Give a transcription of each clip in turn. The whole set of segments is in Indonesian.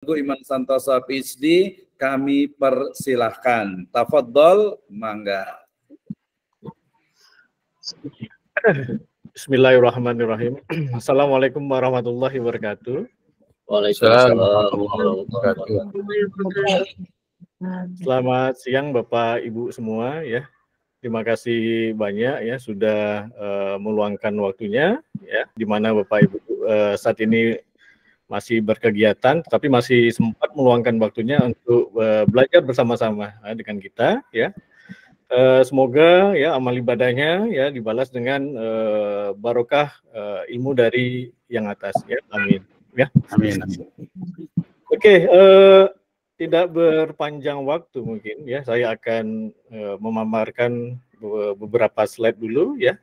Iman Santoso PhD, kami persilahkan. Tafadhol, mangga. Bismillahirrahmanirrahim. Assalamualaikum warahmatullahi wabarakatuh. Waalaikumsalam warahmatullahi wabarakatuh. Selamat siang Bapak Ibu semua ya. Terima kasih banyak ya sudah meluangkan waktunya ya, di mana Bapak Ibu saat ini masih berkegiatan, tapi masih sempat meluangkan waktunya untuk belajar bersama-sama dengan kita ya. Semoga ya amal ibadahnya ya dibalas dengan barokah ilmu dari yang atas ya. Amin ya. Amin. Oke, tidak berpanjang waktu mungkin ya, saya akan memaparkan beberapa slide dulu ya.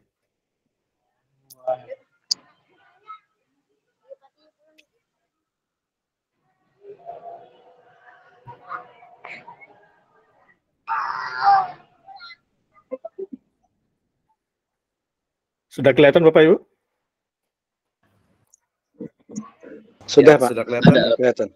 Sudah kelihatan Bapak Ibu? Sudah Ya, Pak. sudah kelihatan. Kelihatan.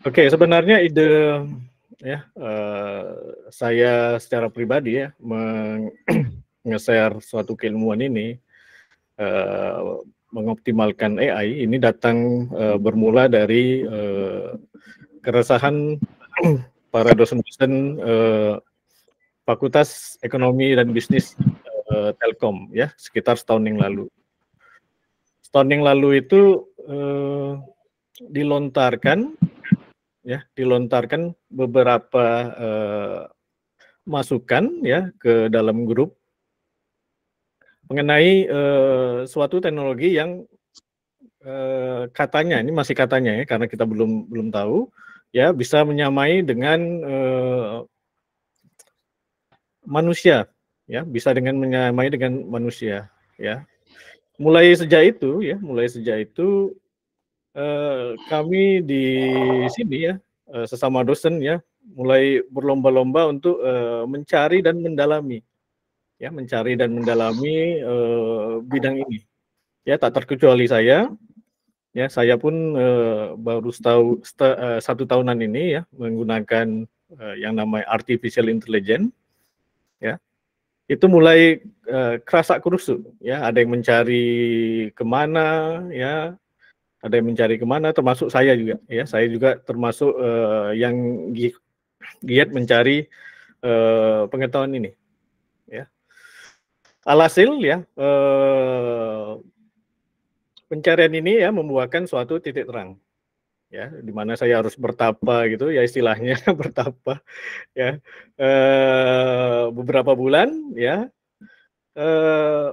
Oke, sebenarnya ide ya saya secara pribadi ya nge-share suatu keilmuan ini, mengoptimalkan AI ini datang bermula dari keresahan para dosen-dosen Fakultas Ekonomi dan Bisnis Telkom ya, sekitar setahun yang lalu. Setahun yang lalu itu dilontarkan beberapa masukan ya ke dalam grup mengenai suatu teknologi yang katanya, ini masih katanya ya, karena kita belum tahu ya, bisa menyamai dengan manusia ya, bisa menyamai dengan manusia ya. Mulai sejak itu kami di sini ya, sesama dosen ya, mulai berlomba-lomba untuk mencari dan mendalami bidang ini. Ya, tak terkecuali saya. Ya, saya pun baru satu tahunan ini ya menggunakan yang namanya artificial intelligence. Ya, itu mulai kerasa kerusuk. Ya, ada yang mencari kemana, ya, ada yang mencari kemana, termasuk saya juga. Ya, saya juga termasuk yang giat mencari pengetahuan ini. Ya. Alhasil ya pencarian ini ya membuahkan suatu titik terang ya, di mana saya harus bertapa gitu ya, istilahnya bertapa ya beberapa bulan ya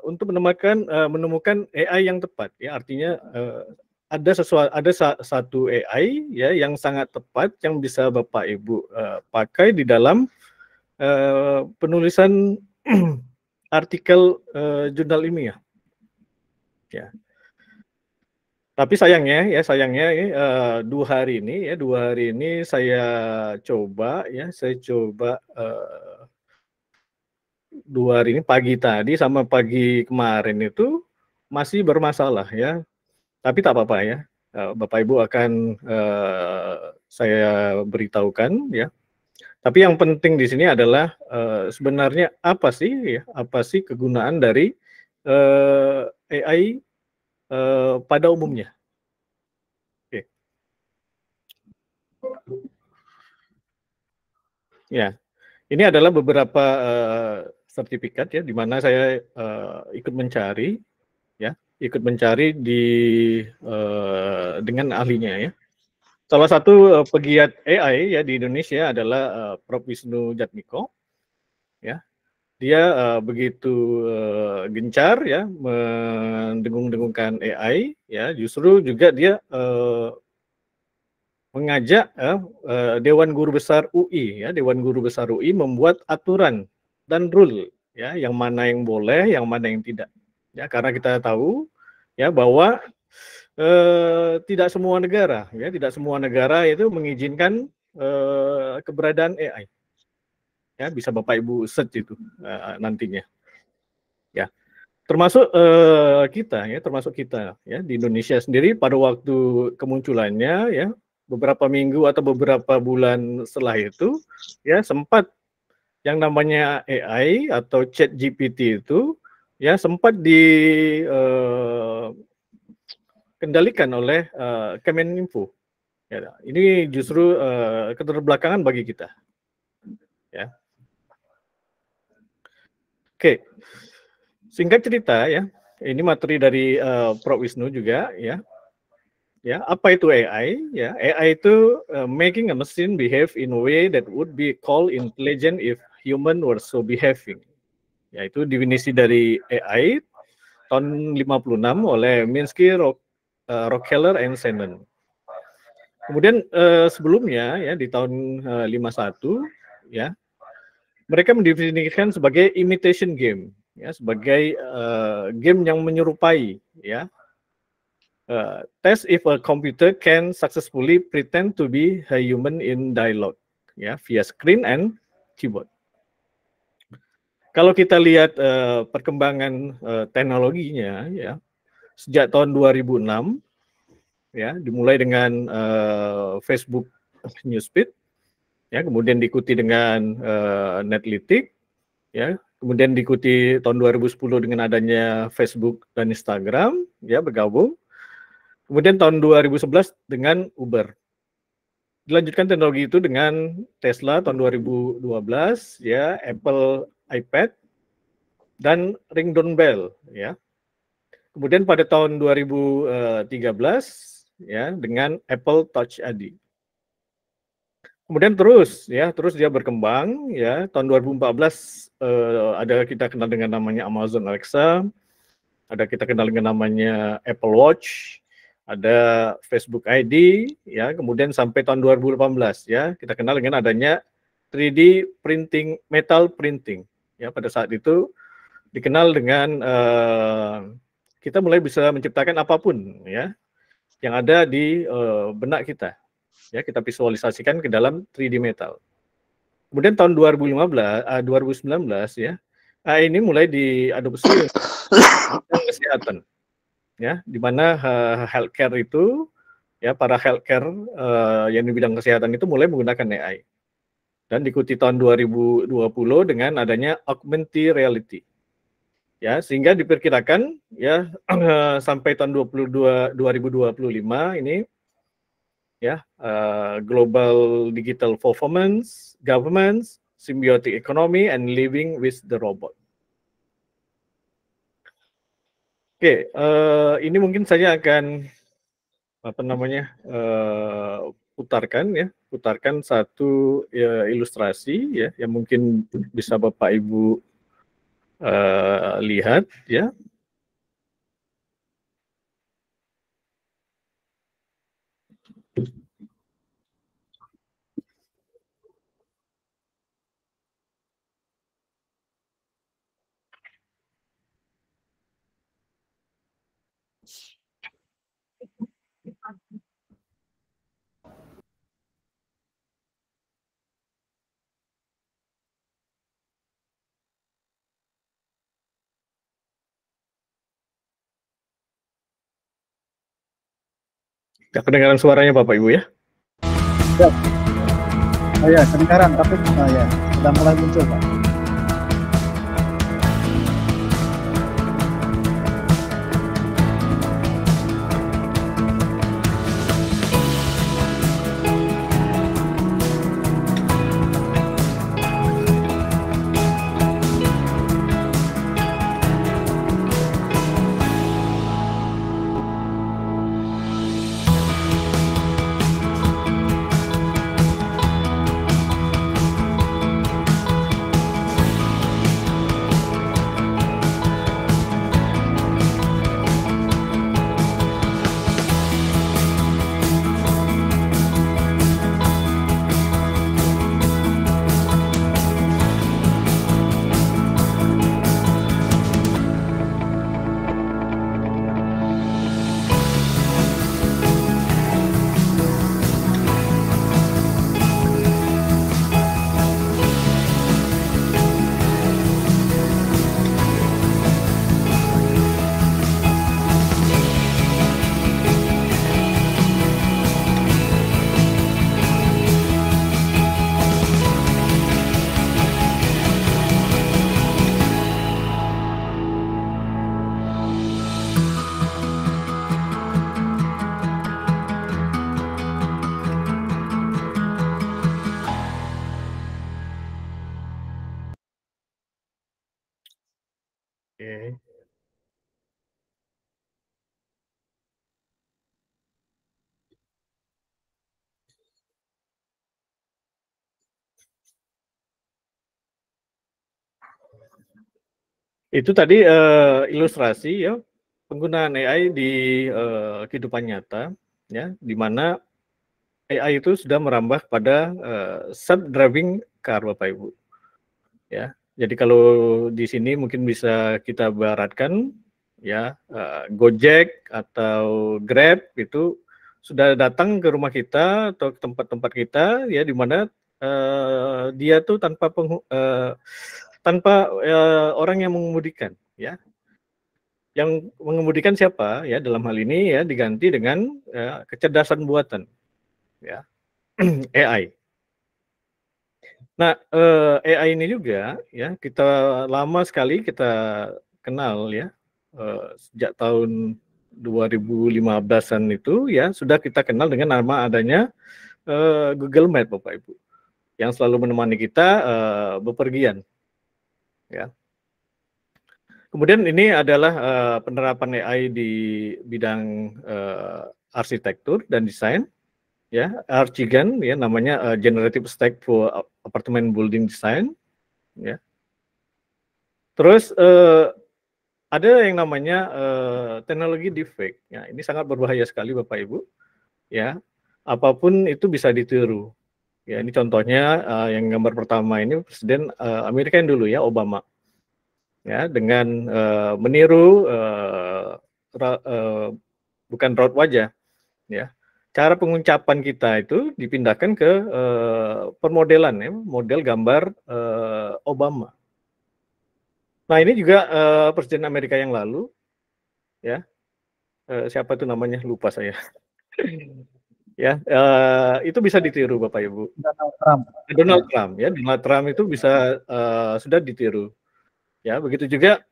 untuk menemukan AI yang tepat ya, artinya ada satu AI ya yang sangat tepat yang bisa Bapak Ibu pakai di dalam penulisan artikel jurnal ilmiah. Ya. Tapi sayangnya 2 hari ini saya coba 2 hari ini, pagi tadi sama pagi kemarin itu masih bermasalah ya. Tapi tak apa-apa ya. Bapak Ibu akan saya beritahukan ya. Tapi yang penting di sini adalah sebenarnya apa sih kegunaan dari AI pada umumnya. Oke. Ya, ini adalah beberapa sertifikat ya, di mana saya ikut mencari dengan ahlinya ya. Salah satu pegiat AI ya di Indonesia adalah Prof. Wisnu Jatmiko. Ya, dia begitu gencar ya mendengung-dengungkan AI ya, justru juga dia mengajak Dewan Guru Besar UI ya, Dewan Guru Besar UI membuat aturan dan rule ya, yang mana yang boleh, yang mana yang tidak. Ya, karena kita tahu ya bahwa tidak semua negara itu mengizinkan keberadaan AI. Ya, bisa Bapak Ibu search itu nantinya. Ya. Termasuk kita ya di Indonesia sendiri pada waktu kemunculannya ya beberapa minggu atau beberapa bulan setelah itu ya sempat yang namanya AI atau ChatGPT itu ya sempat dikendalikan oleh Kemeninfo. Ya, ini justru keterbelakangan bagi kita. Ya. Oke. Singkat cerita ya, ini materi dari Prof. Wisnu juga ya. Ya, apa itu AI? Ya, AI itu making a machine behave in a way that would be called intelligent if human were so behaving. Ya, itu definisi dari AI tahun 56 oleh Minsky, Rockefeller, and Shannon. Kemudian sebelumnya ya di tahun 51 ya mereka mendefinisikan sebagai imitation game. Ya, sebagai game yang menyerupai ya test if a computer can successfully pretend to be a human in dialogue ya via screen and keyboard. Kalau kita lihat perkembangan teknologinya ya sejak tahun 2006 ya dimulai dengan Facebook Newsfeed ya kemudian diikuti dengan Netlytics ya kemudian diikuti tahun 2010 dengan adanya Facebook dan Instagram, ya bergabung. Kemudian tahun 2011 dengan Uber. Dilanjutkan teknologi itu dengan Tesla tahun 2012, ya Apple iPad dan Ring Doorbell, ya. Kemudian pada tahun 2013, ya dengan Apple Touch ID. Kemudian terus dia berkembang ya tahun 2014 ada kita kenal dengan namanya Amazon Alexa, ada kita kenal dengan namanya Apple Watch, ada Facebook ID ya, kemudian sampai tahun 2018 ya kita kenal dengan adanya 3D printing, metal printing ya. Pada saat itu dikenal dengan kita mulai bisa menciptakan apapun ya yang ada di benak kita. Ya, kita visualisasikan ke dalam 3D metal. Kemudian tahun 2019 ya, ini mulai diadopsi kesehatan. Ya, di mana healthcare itu ya para healthcare yang di bidang kesehatan itu mulai menggunakan AI. Dan diikuti tahun 2020 dengan adanya augmented reality. Ya, sehingga diperkirakan ya sampai tahun 2025 ini ya, global digital performance, governance, symbiotic economy, and living with the robot. Oke, ini mungkin saya akan putarkan satu ya, ilustrasi ya, yang mungkin bisa Bapak Ibu lihat ya. Ya, kedengaran suaranya Bapak Ibu ya? Ya, oh ya kedengaran tapi ya sudah mulai muncul Pak. Oke. Itu tadi ilustrasi ya penggunaan AI di kehidupan nyata ya, di mana AI itu sudah merambah pada self-driving car Bapak Ibu. Ya. Jadi kalau di sini mungkin bisa kita baratkan ya Gojek atau Grab itu sudah datang ke rumah kita atau ke tempat-tempat kita ya, di mana dia tuh tanpa orang yang mengemudikan ya. Yang mengemudikan siapa ya, dalam hal ini ya diganti dengan kecerdasan buatan ya. AI. Nah, AI ini juga ya kita lama sekali kita kenal ya, sejak tahun 2015-an itu ya sudah kita kenal dengan nama adanya Google Map Bapak Ibu, yang selalu menemani kita bepergian ya. Kemudian ini adalah penerapan AI di bidang arsitektur dan desain ya, Archigan ya namanya, Generative Stack for Apartment Building Design ya. Terus ada yang namanya teknologi deepfake ya, ini sangat berbahaya sekali Bapak Ibu ya, apapun itu bisa ditiru ya. Ini contohnya yang gambar pertama ini Presiden Amerika yang dulu ya, Obama ya, dengan meniru bukan raut wajah ya, cara pengucapan kita itu dipindahkan ke permodelan ya, model gambar Obama. Nah ini juga Presiden Amerika yang lalu ya, siapa itu namanya lupa saya ya, itu bisa ditiru Bapak Ibu. Donald Trump. Donald Trump ya, Donald Trump itu bisa sudah ditiru. Ya, begitu juga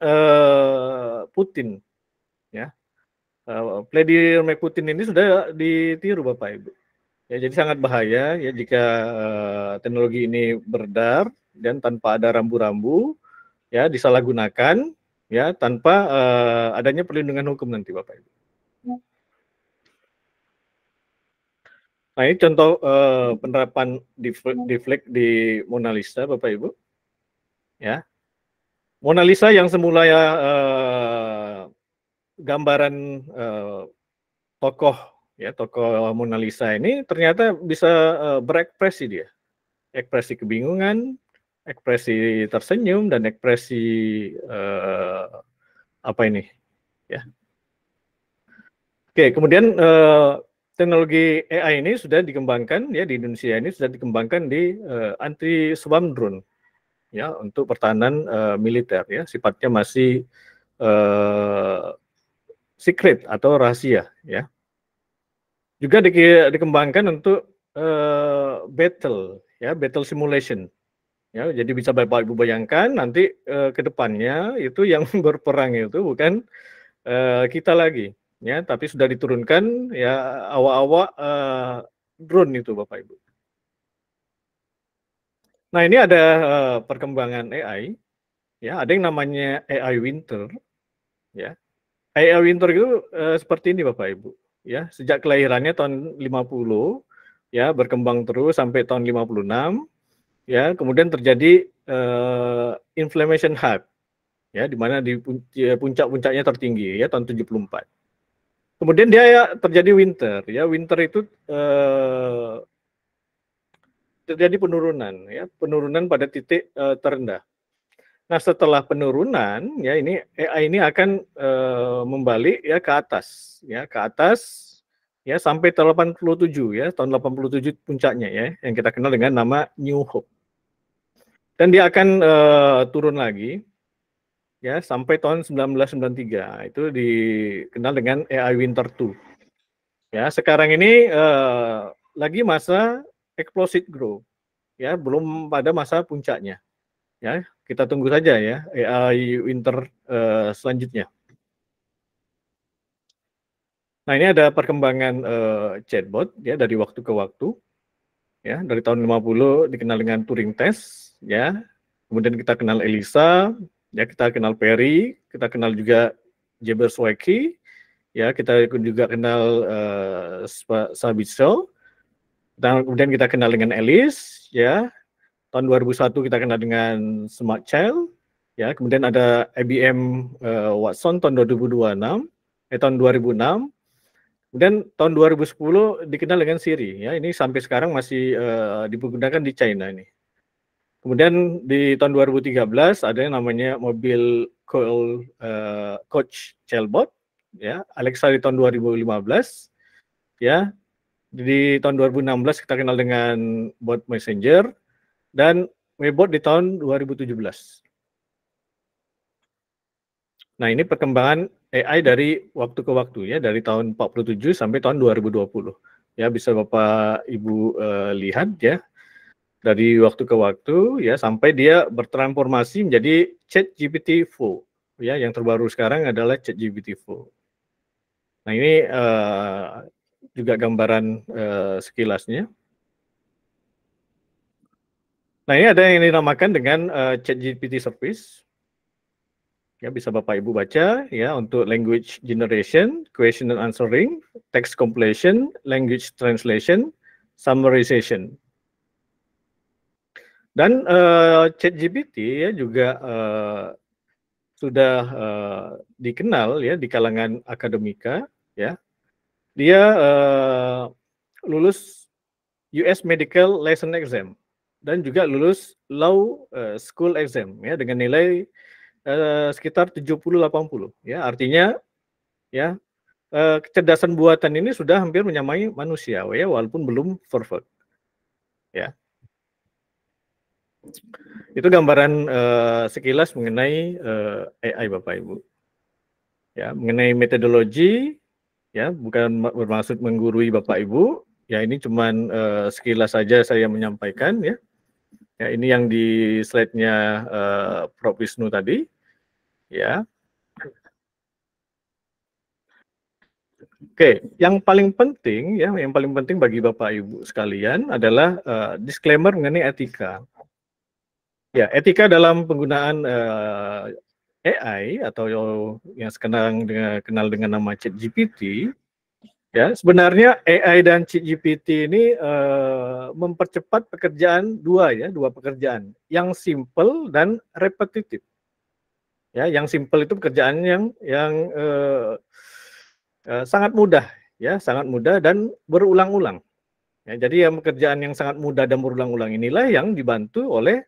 Putin, ya. Vladimir Putin ini sudah ditiru Bapak Ibu. Ya, jadi sangat bahaya ya jika teknologi ini beredar dan tanpa ada rambu-rambu, ya disalahgunakan, ya tanpa adanya perlindungan hukum nanti Bapak Ibu. Nah ini contoh penerapan deepfake di Mona Lisa Bapak Ibu, ya. Mona Lisa yang semula ya gambaran tokoh Mona Lisa ini ternyata bisa berekspresi dia, ekspresi kebingungan, ekspresi tersenyum dan ekspresi apa ini ya. Oke, kemudian teknologi AI ini sudah dikembangkan ya di Indonesia, ini sudah dikembangkan di anti swarm drone ya, untuk pertahanan militer ya, sifatnya masih secret atau rahasia ya. Juga dikembangkan untuk battle ya, battle simulation ya. Jadi bisa Bapak Ibu bayangkan nanti ke depannya itu yang berperang itu bukan kita lagi ya, tapi sudah diturunkan ya awak-awak drone itu Bapak Ibu. Nah ini ada perkembangan AI, ya ada yang namanya AI Winter, ya. AI Winter itu seperti ini Bapak Ibu, ya sejak kelahirannya tahun 50, ya berkembang terus sampai tahun 56, ya kemudian terjadi inflammation hype, ya di mana di puncak-puncaknya tertinggi, ya tahun 74. Kemudian dia ya, terjadi winter, ya winter itu terjadi penurunan ya, penurunan pada titik terendah. Nah, setelah penurunan ya ini AI ini akan membalik ya ke atas ya sampai tahun 87 ya, tahun 87 puncaknya ya, yang kita kenal dengan nama New Hope. Dan dia akan turun lagi ya sampai tahun 1993, itu dikenal dengan AI Winter 2. Ya, sekarang ini lagi masa explosive growth, ya belum pada masa puncaknya, ya kita tunggu saja ya AI Winter selanjutnya. Nah ini ada perkembangan chatbot ya dari waktu ke waktu, ya dari tahun 50 dikenal dengan Turing test, ya kemudian kita kenal Elisa, Ya, kita kenal Perry, kita kenal juga Jaberswicki, ya, kita juga kenal Sabitzer, dan kemudian kita kenal dengan Alice, ya. Tahun 2001 kita kenal dengan Smart Child, ya. Kemudian ada IBM Watson tahun 2006. Kemudian tahun 2010 dikenal dengan Siri, ya. Ini sampai sekarang masih digunakan di China ini. Kemudian di tahun 2013 ada yang namanya mobil Coach Chatbot, ya. Alexa di tahun 2015, ya. Di tahun 2016 kita kenal dengan bot messenger, dan Webot di tahun 2017. Nah, ini perkembangan AI dari waktu ke waktu, ya, dari tahun 47 sampai tahun 2020. Ya, bisa Bapak Ibu lihat, ya, dari waktu ke waktu, ya, sampai dia bertransformasi menjadi ChatGPT-4, ya. Yang terbaru sekarang adalah ChatGPT-4. Nah, ini juga gambaran sekilasnya. Nah, ini ada yang dinamakan dengan ChatGPT Service. Ya, bisa Bapak Ibu baca, ya, untuk language generation, question and answering, text completion, language translation, summarization. Dan ChatGPT, ya, juga sudah dikenal, ya, di kalangan akademika, ya. Dia lulus US Medical License Exam dan juga lulus Law School Exam, ya, dengan nilai sekitar 70-80, ya. Artinya, ya, kecerdasan buatan ini sudah hampir menyamai manusia, ya, walaupun belum perfect, ya. Itu gambaran sekilas mengenai AI, Bapak Ibu. Ya, mengenai metodologi, ya, bukan bermaksud menggurui Bapak Ibu, ya, ini cuman sekilas saja saya menyampaikan, ya. Ya, ini yang di slide-nya Prof. Wisnu tadi, ya. Oke, yang paling penting, ya, yang paling penting bagi Bapak Ibu sekalian adalah disclaimer mengenai etika. Ya, etika dalam penggunaan AI atau yang sekarang kenal dengan nama ChatGPT, ya, sebenarnya AI dan ChatGPT ini mempercepat pekerjaan dua pekerjaan, yang simple dan repetitif. Ya, yang simple itu pekerjaan yang sangat mudah, ya, sangat mudah dan berulang-ulang. Ya, jadi yang pekerjaan yang sangat mudah dan berulang-ulang inilah yang dibantu oleh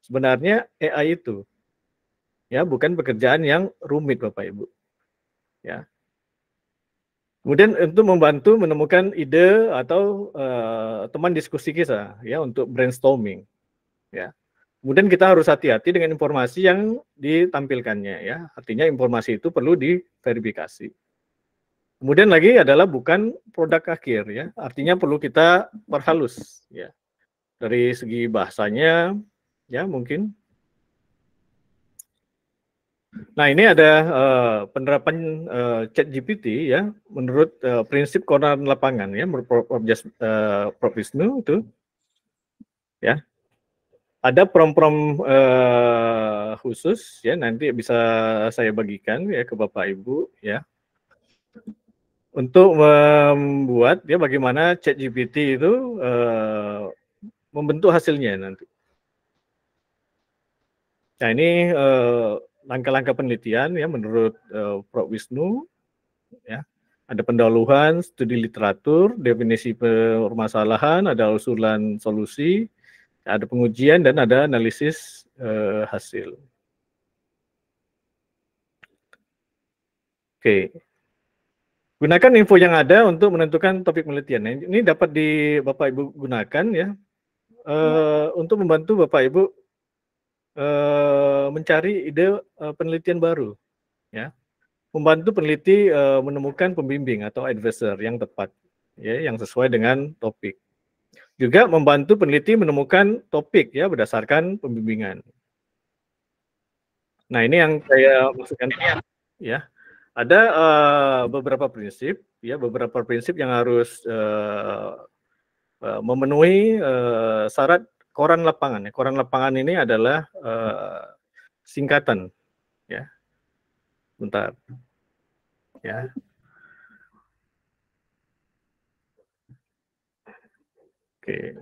sebenarnya AI itu, ya, bukan pekerjaan yang rumit, Bapak Ibu, ya. Kemudian untuk membantu menemukan ide atau teman diskusi kita, ya, untuk brainstorming, ya. Kemudian kita harus hati-hati dengan informasi yang ditampilkannya, ya. Artinya informasi itu perlu diverifikasi. Kemudian lagi adalah bukan produk akhir, ya. Artinya perlu kita perhalus, ya. Dari segi bahasanya, ya, mungkin. Nah, ini ada penerapan ChatGPT, ya, menurut prinsip koran lapangan, ya, menurut Prof. Wisnu itu, ya. Ada prom-prom khusus, ya, nanti bisa saya bagikan, ya, ke Bapak Ibu, ya, untuk membuat, ya, bagaimana ChatGPT itu membentuk hasilnya nanti. Nah, ini langkah-langkah penelitian, ya, menurut Prof. Wisnu, ya. Ada pendahuluan, studi literatur, definisi permasalahan, ada usulan solusi, ada pengujian, dan ada analisis hasil. Oke. Gunakan info yang ada untuk menentukan topik penelitian. Nah, ini dapat Bapak Ibu gunakan, ya, untuk membantu Bapak Ibu mencari ide penelitian baru, ya. Membantu peneliti menemukan pembimbing atau advisor yang tepat, ya, yang sesuai dengan topik. Juga membantu peneliti menemukan topik, ya, berdasarkan pembimbingan. Nah, ini yang saya maksudkan, ya. Ada beberapa prinsip, ya, beberapa prinsip yang harus memenuhi syarat koran lapangan. Ya. Koran lapangan ini adalah singkatan, ya. Bentar, ya. Oke.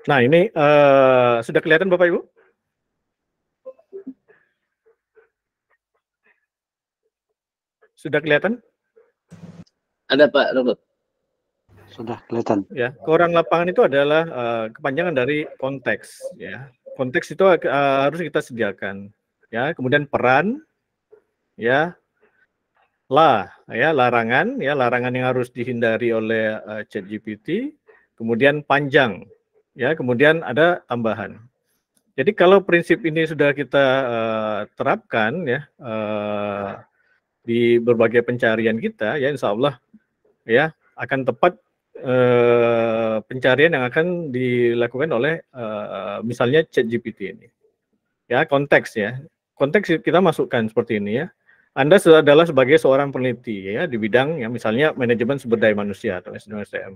Nah, ini sudah kelihatan Bapak Ibu? Sudah kelihatan? Ada Pak Robert. Sudah kelihatan. Ya, koran lapangan itu adalah kepanjangan dari konteks, ya. Konteks itu harus kita sediakan, ya. Kemudian peran, ya, larangan, ya, larangan yang harus dihindari oleh ChatGPT. Kemudian panjang, ya. Kemudian ada tambahan. Jadi kalau prinsip ini sudah kita terapkan, ya, di berbagai pencarian kita, ya, insya Allah, ya, akan tepat pencarian yang akan dilakukan oleh misalnya ChatGPT ini. Ya, konteks, ya. Konteks kita masukkan seperti ini, ya. Anda adalah sebagai seorang peneliti, ya, di bidang, ya, misalnya manajemen sumber daya manusia atau SDM.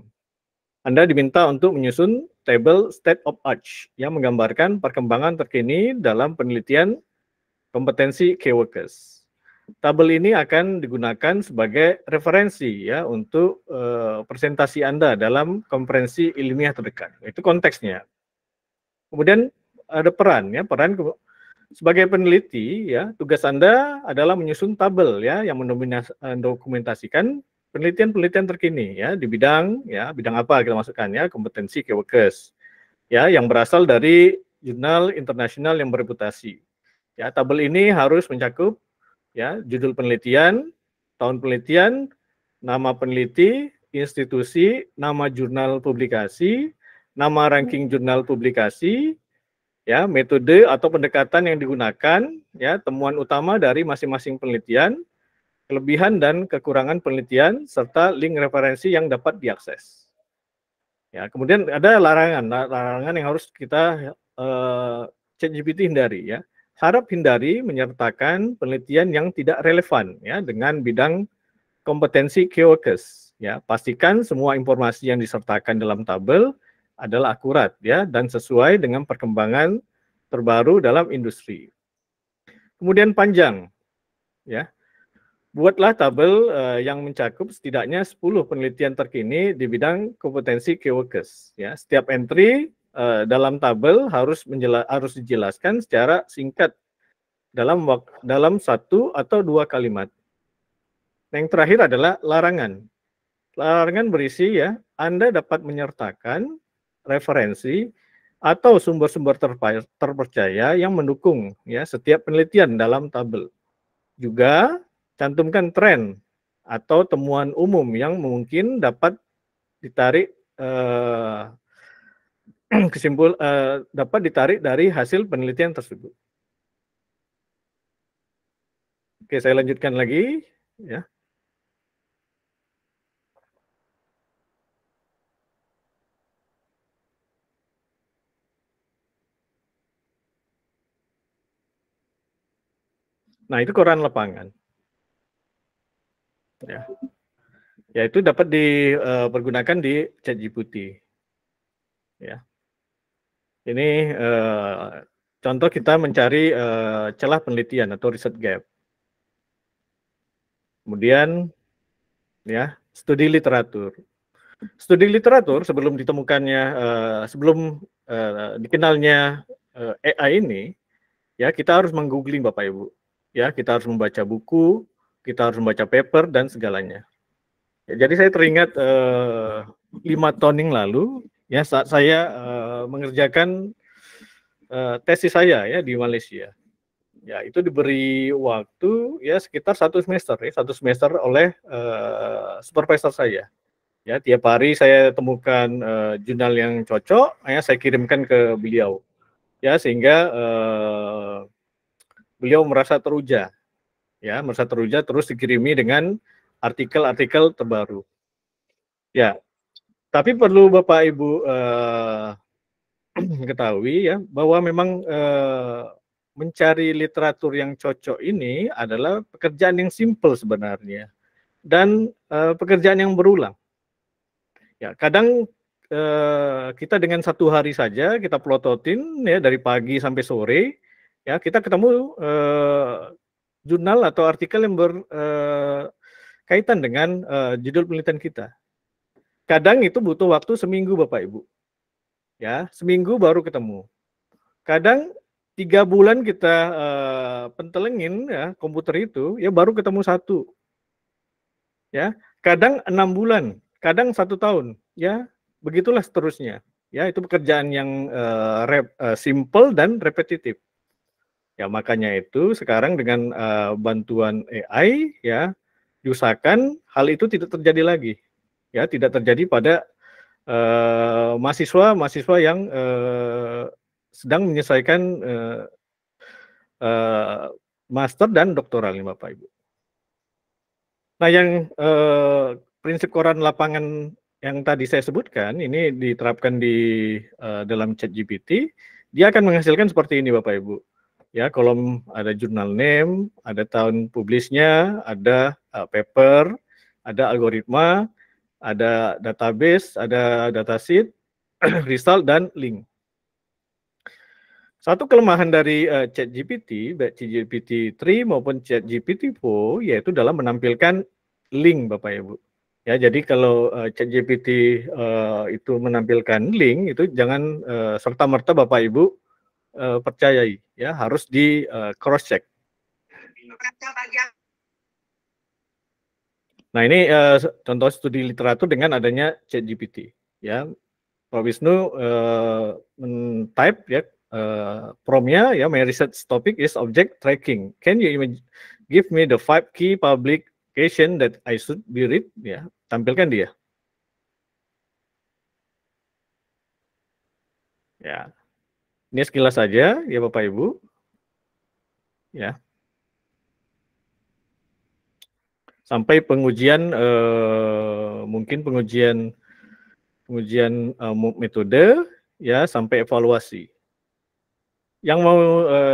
Anda diminta untuk menyusun tabel state of art yang menggambarkan perkembangan terkini dalam penelitian kompetensi key workers. Tabel ini akan digunakan sebagai referensi, ya, untuk presentasi Anda dalam konferensi ilmiah terdekat. Itu konteksnya. Kemudian ada peran, ya, peran sebagai peneliti, ya, tugas Anda adalah menyusun tabel, ya, yang mendokumentasikan penelitian-penelitian terkini, ya, di bidang, ya, bidang apa kita masukkan, ya, kompetensi key workers, ya, yang berasal dari jurnal internasional yang bereputasi. Ya, tabel ini harus mencakup, ya, judul penelitian, tahun penelitian, nama peneliti, institusi, nama jurnal publikasi, nama ranking jurnal publikasi, ya, metode atau pendekatan yang digunakan, ya, temuan utama dari masing-masing penelitian, kelebihan dan kekurangan penelitian, serta link referensi yang dapat diakses. Ya, kemudian ada larangan yang harus kita ChatGPT hindari, ya. Harap hindari menyertakan penelitian yang tidak relevan, ya, dengan bidang kompetensi key workers, ya. Pastikan semua informasi yang disertakan dalam tabel adalah akurat, ya, dan sesuai dengan perkembangan terbaru dalam industri. Kemudian panjang, ya. Buatlah tabel yang mencakup setidaknya 10 penelitian terkini di bidang kompetensi key workers, ya. Setiap entry dalam tabel harus dijelaskan secara singkat dalam 1 atau 2 kalimat. Yang terakhir adalah larangan. Larangan berisi, ya, Anda dapat menyertakan referensi atau sumber-sumber terpercaya yang mendukung, ya, setiap penelitian dalam tabel. Juga cantumkan tren atau temuan umum yang mungkin dapat ditarik dapat ditarik dari hasil penelitian tersebut. Oke, saya lanjutkan lagi, ya. Nah, itu koran lapangan. Ya. Ya, itu dapat dipergunakan di ChatGPT. Ya. Ini contoh kita mencari celah penelitian atau research gap. Kemudian, ya, studi literatur. Studi literatur sebelum ditemukannya, sebelum dikenalnya AI ini, ya, kita harus menggoogling Bapak Ibu. Ya, kita harus membaca buku, kita harus membaca paper dan segalanya. Ya, jadi saya teringat 5 tahun yang lalu, ya, saat saya mengerjakan tesis saya, ya, di Malaysia. Ya, itu diberi waktu, ya, sekitar 1 semester, ya, 1 semester oleh supervisor saya. Ya, tiap hari saya temukan jurnal yang cocok, ya, saya kirimkan ke beliau, ya, sehingga beliau merasa teruja, ya, terus dikirimi dengan artikel-artikel terbaru. Ya, tapi perlu Bapak Ibu ketahui, ya, bahwa memang mencari literatur yang cocok ini adalah pekerjaan yang simpel sebenarnya dan pekerjaan yang berulang. Ya, kadang kita dengan 1 hari saja kita plototin ya dari pagi sampai sore, ya kita ketemu jurnal atau artikel yang berkaitan dengan judul penelitian kita. Kadang itu butuh waktu seminggu Bapak Ibu, ya seminggu baru ketemu. Kadang 3 bulan kita pentelengin ya komputer itu, ya baru ketemu 1. Ya, kadang 6 bulan, kadang 1 tahun, ya begitulah seterusnya. Ya, itu pekerjaan yang simple dan repetitif. Ya, makanya itu sekarang dengan bantuan AI, ya diusahakan hal itu tidak terjadi lagi. Ya, tidak terjadi pada mahasiswa yang sedang menyelesaikan master dan doktoral nih Bapak Ibu. Nah, yang prinsip koran lapangan yang tadi saya sebutkan, ini diterapkan di dalam ChatGPT, dia akan menghasilkan seperti ini Bapak Ibu. Ya, kolom ada jurnal name, ada tahun publishnya, ada paper, ada algoritma, ada database, ada datasheet, result, dan link. Satu kelemahan dari ChatGPT, baik ChatGPT 3 maupun ChatGPT 4, yaitu dalam menampilkan link Bapak Ibu. Ya, jadi kalau ChatGPT itu menampilkan link, itu jangan serta-merta Bapak Ibu percayai, ya harus di cross check. Nah, ini contoh studi literatur dengan adanya ChatGPT. Ya, Pak Wisnu men-type ya prompt-nya, ya, my research topic is object tracking. Can you give me the 5 key publication that I should be read? Ya, tampilkan dia. Ya, ini sekilas saja ya Bapak Ibu. Ya. Sampai pengujian mungkin pengujian metode, ya, sampai evaluasi. Yang mau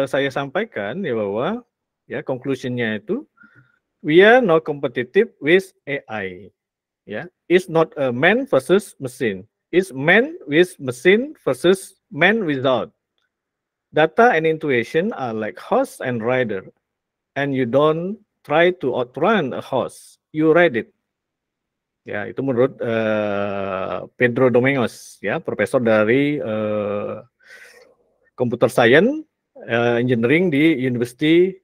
saya sampaikan ya bahwa ya conclusion-nya itu we are not competitive with AI. Ya, it's not a man versus machine. It's man with machine versus man without. Data and intuition are like horse and rider, and you don't try to outrun a horse, you ride it. Ya, itu menurut Pedro Domingos, ya, profesor dari Computer Science Engineering di University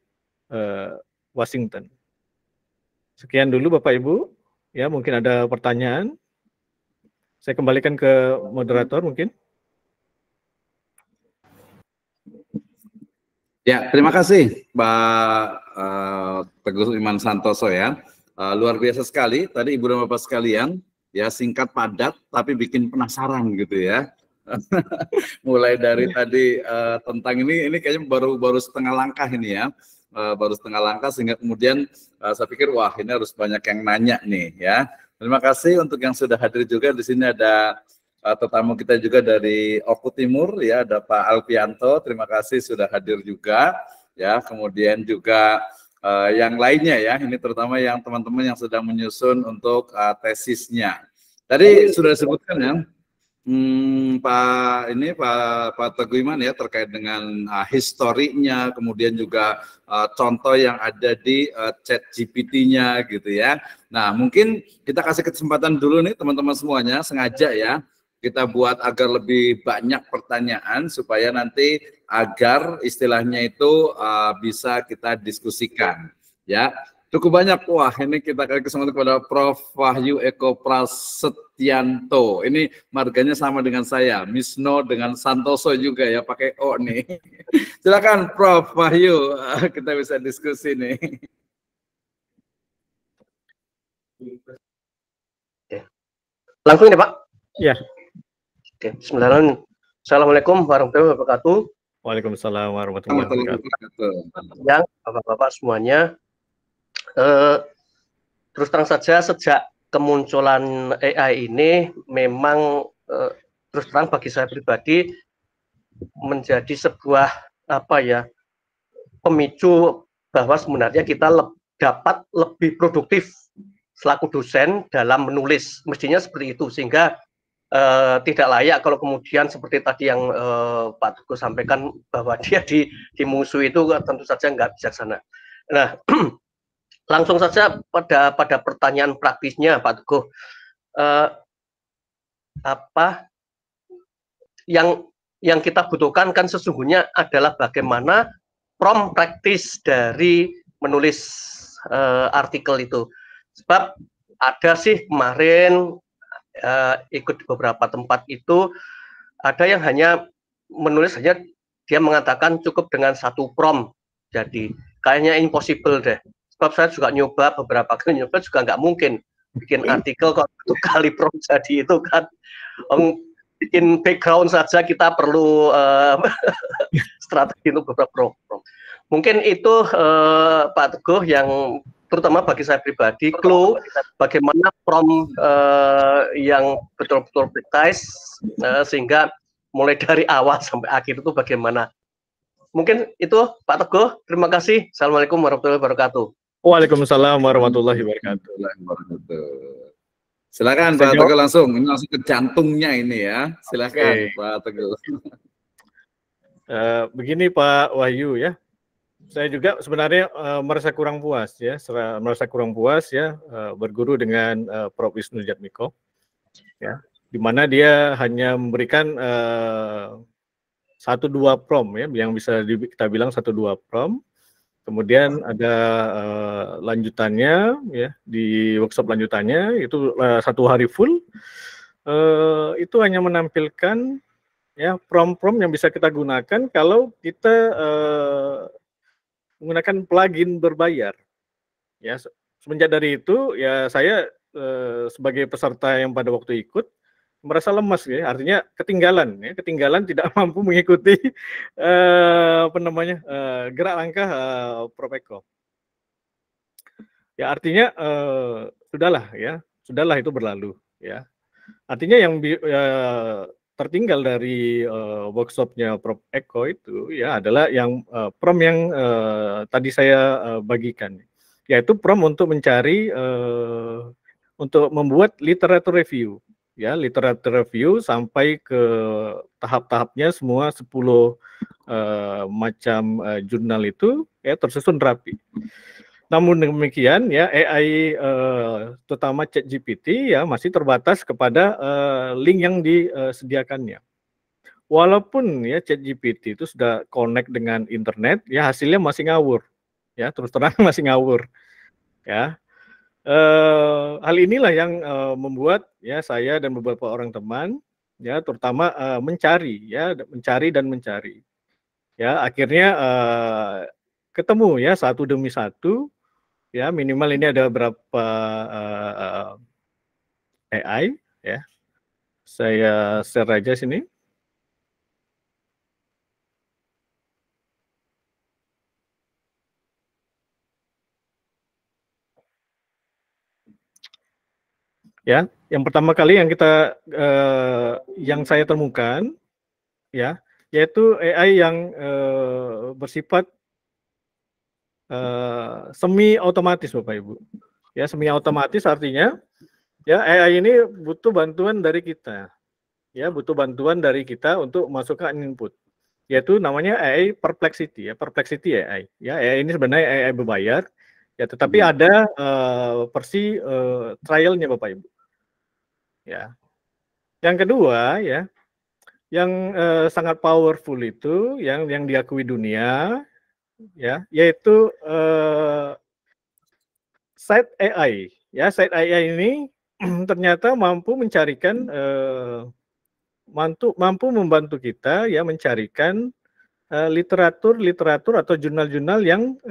Washington. Sekian dulu Bapak Ibu, ya mungkin ada pertanyaan. Saya kembalikan ke moderator mungkin. Ya, terima kasih Pak Teguh Iman Santoso ya. Luar biasa sekali tadi Ibu dan Bapak sekalian, ya singkat padat tapi bikin penasaran gitu ya. Mulai dari tadi tentang ini kayaknya baru setengah langkah ini ya. Baru setengah langkah sehingga kemudian saya pikir wah ini harus banyak yang nanya nih ya. Terima kasih untuk yang sudah hadir juga. Di sini ada tetamu kita juga dari Oku Timur ya, ada Pak Alfianto. Terima kasih sudah hadir juga ya. Kemudian juga yang lainnya ya, ini terutama yang teman-teman yang sedang menyusun untuk tesisnya. Tadi sudah disebutkan ya, Pak Teguh Iman ya terkait dengan historinya, kemudian juga contoh yang ada di ChatGPT-nya gitu ya. Nah, mungkin kita kasih kesempatan dulu nih teman-teman semuanya, sengaja ya kita buat agar lebih banyak pertanyaan supaya nanti agar istilahnya itu bisa kita diskusikan ya. Cukup banyak, wah ini kita kasih kesempatan kepada Prof. Wahyu Eko Prasetyanto. Ini marganya sama dengan saya, Misno dengan Santoso juga ya, pakai O nih. Silakan Prof. Wahyu, kita bisa diskusi nih. Langsung ini Pak? Ya. Oke, bismillahirrahmanirrahim. Assalamualaikum warahmatullahi wabarakatuh. Waalaikumsalam warahmatullahi wabarakatuh. Yang Bapak-Bapak semuanya, terus terang saja sejak kemunculan AI ini memang terus terang bagi saya pribadi menjadi sebuah pemicu bahwa sebenarnya kita dapat lebih produktif selaku dosen dalam menulis, mestinya seperti itu, sehingga tidak layak kalau kemudian seperti tadi yang Pak Teguh sampaikan bahwa dia dimusuhi itu tentu saja nggak bijaksana. Nah, langsung saja pada pertanyaan praktisnya Pak Teguh, apa yang kita butuhkan kan sesungguhnya adalah bagaimana prompt praktis dari menulis artikel itu. Sebab ada sih kemarin ikut di beberapa tempat itu ada yang hanya menulis, hanya dia mengatakan cukup dengan satu prompt. Jadi kayaknya impossible deh. Sebab saya juga nyoba beberapa kali nyoba juga nggak mungkin bikin artikel kok 1 kali prompt jadi itu kan. Bikin background saja kita perlu strategi untuk beberapa prompt. Mungkin itu Pak Teguh yang terutama bagi saya pribadi, clue bagaimana prompt yang betul-betul precise sehingga mulai dari awal sampai akhir itu bagaimana. Mungkin itu Pak Teguh, terima kasih. Assalamualaikum warahmatullahi wabarakatuh. Waalaikumsalam warahmatullahi wabarakatuh. Silakan Pak Teguh langsung, ini langsung ke jantungnya ini ya. Silakan Pak Teguh. Begini Pak Wahyu ya, saya juga sebenarnya merasa kurang puas ya, berguru dengan Prof. Wisnu Jatmiko, ya, di mana dia hanya memberikan 1-2 prompt ya, yang bisa kita bilang 1-2 prompt. Kemudian ada lanjutannya ya, di workshop lanjutannya itu 1 hari full, itu hanya menampilkan ya prompt-prompt yang bisa kita gunakan kalau kita menggunakan plugin berbayar. Ya, semenjak dari itu ya saya sebagai peserta yang pada waktu ikut merasa lemas ya, artinya ketinggalan tidak mampu mengikuti gerak langkah Prof. Eko. Ya artinya sudahlah itu berlalu ya. Artinya yang tertinggal dari workshopnya Prof. Eko itu ya adalah yang prompt yang tadi saya bagikan, yaitu prompt untuk mencari untuk membuat literatur review. Ya, literatur review sampai ke tahap-tahapnya semua 10 macam jurnal itu ya tersusun rapi. Namun demikian ya AI terutama ChatGPT ya masih terbatas kepada link yang disediakannya. Walaupun ya ChatGPT itu sudah connect dengan internet ya hasilnya masih ngawur. Ya, terus terang masih ngawur. Ya. Hal inilah yang membuat ya saya dan beberapa orang teman ya terutama mencari dan mencari ya akhirnya ketemu ya satu demi satu ya, minimal ini ada berapa AI ya, saya share aja sini. Ya, yang pertama kali yang yang saya temukan, ya, yaitu AI yang bersifat semi otomatis, Bapak Ibu. Ya, semi otomatis artinya, ya AI ini butuh bantuan dari kita, ya, butuh bantuan dari kita untuk masukkan input, yaitu namanya AI Perplexity, ya, Perplexity AI. Ya, AI ini sebenarnya AI berbayar, ya, tetapi ada versi trialnya, Bapak Ibu. Ya, yang kedua ya, yang sangat powerful itu, yang diakui dunia, ya, yaitu Site AI. Ya, Site AI ini ternyata mampu mencarikan, mampu membantu kita ya mencarikan literatur atau jurnal-jurnal yang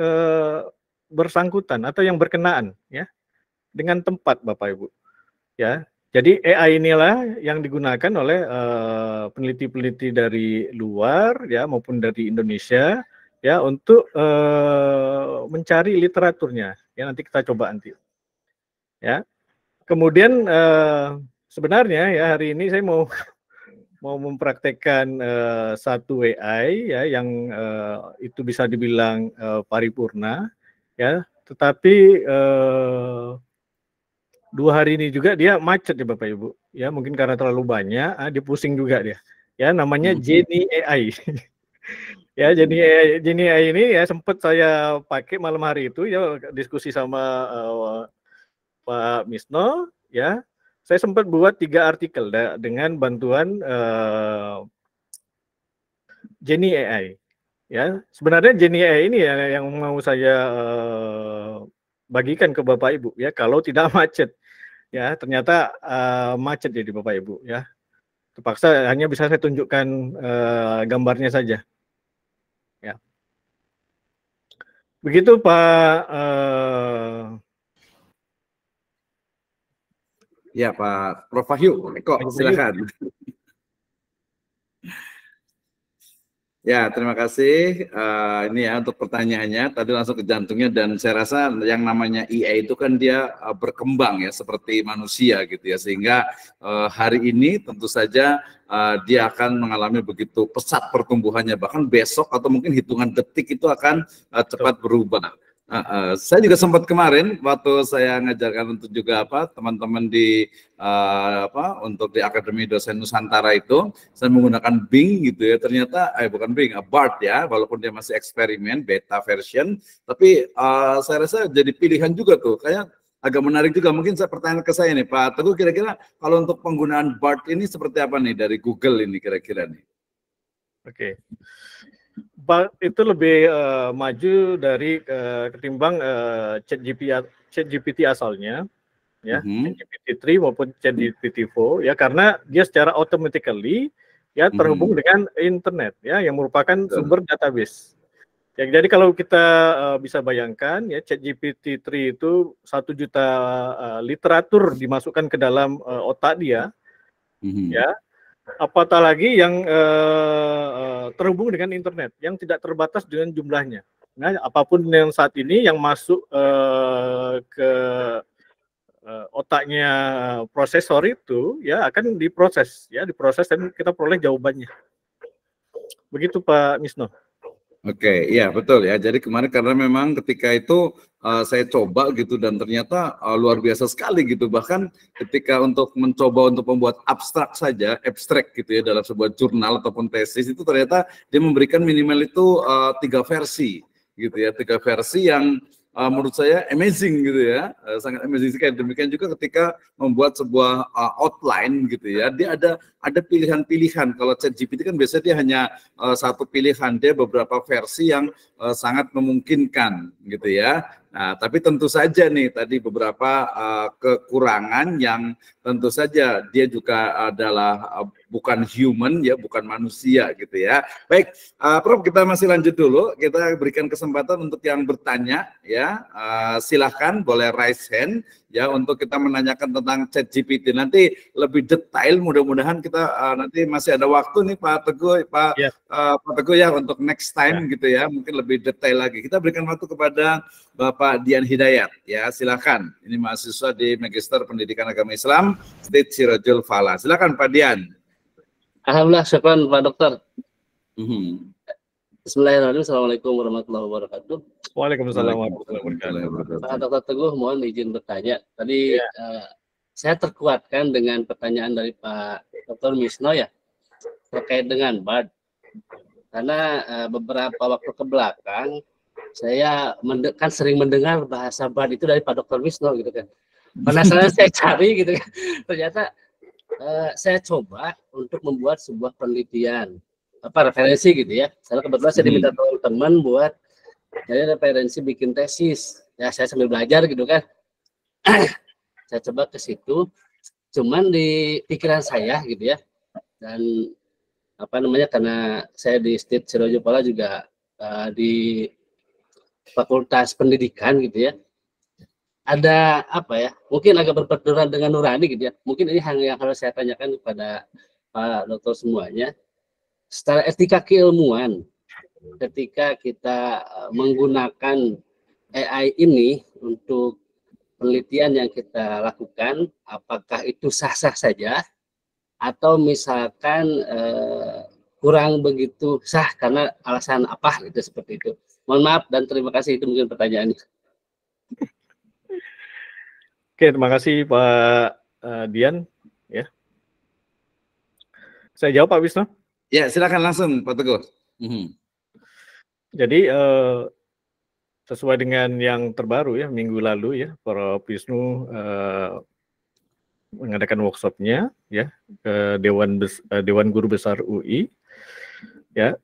bersangkutan atau yang berkenaan ya dengan tempat, Bapak Ibu. Ya. Jadi AI inilah yang digunakan oleh peneliti-peneliti dari luar ya maupun dari Indonesia ya untuk mencari literaturnya. Ya nanti kita coba nanti. Ya. Kemudian sebenarnya ya hari ini saya mau mempraktekkan satu AI ya yang itu bisa dibilang paripurna ya, tetapi 2 hari ini juga dia macet ya Bapak Ibu. Ya mungkin karena terlalu banyak, dia pusing juga dia. Ya namanya Genie AI. Ya Genie AI ini ya sempat saya pakai malam hari itu ya diskusi sama Pak Misno ya. Saya sempat buat 3 artikel dengan bantuan Genie AI. Ya, sebenarnya Genie AI ini ya yang mau saya bagikan ke Bapak Ibu ya kalau tidak macet. Ya, ternyata macet jadi Bapak Ibu ya. Terpaksa hanya bisa saya tunjukkan gambarnya saja. Ya. Begitu Pak Ya Pak Prof Wahyu, Eko, silakan. Ya, terima kasih. Ini ya untuk pertanyaannya, tadi langsung ke jantungnya, dan saya rasa yang namanya IA itu kan dia berkembang ya seperti manusia gitu ya, sehingga hari ini tentu saja dia akan mengalami begitu pesat pertumbuhannya, bahkan besok atau mungkin hitungan detik itu akan cepat berubah. Saya juga sempat kemarin waktu saya ngajarkan untuk juga teman-teman di untuk di Akademi Dosen Nusantara itu, saya menggunakan Bing gitu ya, ternyata bukan Bing, Bard ya, walaupun dia masih eksperimen beta version, tapi saya rasa jadi pilihan juga tuh, kayak agak menarik juga. Mungkin saya pertanyaan ke saya nih Pak Teguh, kira-kira kalau untuk penggunaan Bard ini seperti apa nih dari Google ini kira-kira nih? Oke. Bard itu lebih maju dari ketimbang ChatGPT asalnya, ya, ChatGPT 3 maupun ChatGPT 4, ya, karena dia secara automatically ya terhubung dengan internet, ya, yang merupakan sumber database. Ya, jadi kalau kita bisa bayangkan, ya, ChatGPT 3 itu 1 juta literatur dimasukkan ke dalam otak dia, ya. Apatah lagi yang terhubung dengan internet, yang tidak terbatas dengan jumlahnya. Nah, apapun yang saat ini yang masuk ke otaknya prosesor itu, ya akan diproses dan kita peroleh jawabannya. Begitu Pak Misno. Oke, iya betul ya. Jadi kemarin karena memang ketika itu saya coba gitu dan ternyata luar biasa sekali gitu. Bahkan ketika untuk mencoba untuk membuat abstrak saja, abstrak gitu ya dalam sebuah jurnal ataupun tesis, itu ternyata dia memberikan minimal itu 3 versi gitu ya, 3 versi yang menurut saya amazing gitu ya, sangat amazing sekali. Demikian juga ketika membuat sebuah outline gitu ya, dia ada pilihan-pilihan. Kalau ChatGPT kan biasanya dia hanya satu pilihan, dia beberapa versi yang sangat memungkinkan gitu ya. Nah, tapi tentu saja nih tadi beberapa kekurangan yang tentu saja dia juga adalah bukan human ya, bukan manusia gitu ya. Baik, Prof, kita masih lanjut dulu. Kita berikan kesempatan untuk yang bertanya ya. Silahkan boleh raise hand ya untuk kita menanyakan tentang ChatGPT. Nanti lebih detail, mudah-mudahan kita nanti masih ada waktu nih Pak Teguh, Pak Teguh ya untuk next time gitu ya, mungkin lebih detail lagi. Kita berikan waktu kepada Bapak Dian Hidayat ya, silakan. Ini mahasiswa di Magister Pendidikan Agama Islam State Sirajul Falah. Silakan Pak Dian. Alhamdulillah, syukran Pak Dokter. Bismillahirrahmanirrahim. Assalamualaikum warahmatullahi wabarakatuh. Waalaikumsalam warahmatullahi wabarakatuh. Pak Dokter Teguh, mohon izin bertanya. Tadi saya terkuatkan dengan pertanyaan dari Pak Dr. Misno ya, terkait dengan Bard. Karena beberapa waktu ke belakang saya kan sering mendengar bahasa Bard itu dari Pak Dr. Misno gitu kan. Penasaran saya cari gitu kan. Ternyata saya coba untuk membuat sebuah penelitian, referensi gitu ya. Saya kebetulan saya diminta teman buat jadi referensi bikin tesis. Ya saya sambil belajar gitu kan. Saya coba ke situ, cuman di pikiran saya gitu ya. Dan karena saya di State Sirajul Falah juga di Fakultas Pendidikan gitu ya, ada mungkin agak berbenturan dengan nurani gitu ya. Mungkin ini hal yang harus saya tanyakan kepada Pak Dokter semuanya. Secara etika keilmuan, ketika kita menggunakan AI ini untuk penelitian yang kita lakukan, apakah itu sah-sah saja atau misalkan kurang begitu sah karena alasan apa gitu, seperti itu. Mohon maaf dan terima kasih, itu mungkin pertanyaannya. Oke, terima kasih Pak Dian. Ya, saya jawab Pak Wisnu. Ya, silakan langsung Pak Teguh. Jadi sesuai dengan yang terbaru ya, minggu lalu ya, Prof. Wisnu mengadakan workshopnya ya ke Dewan Guru Besar UI ya.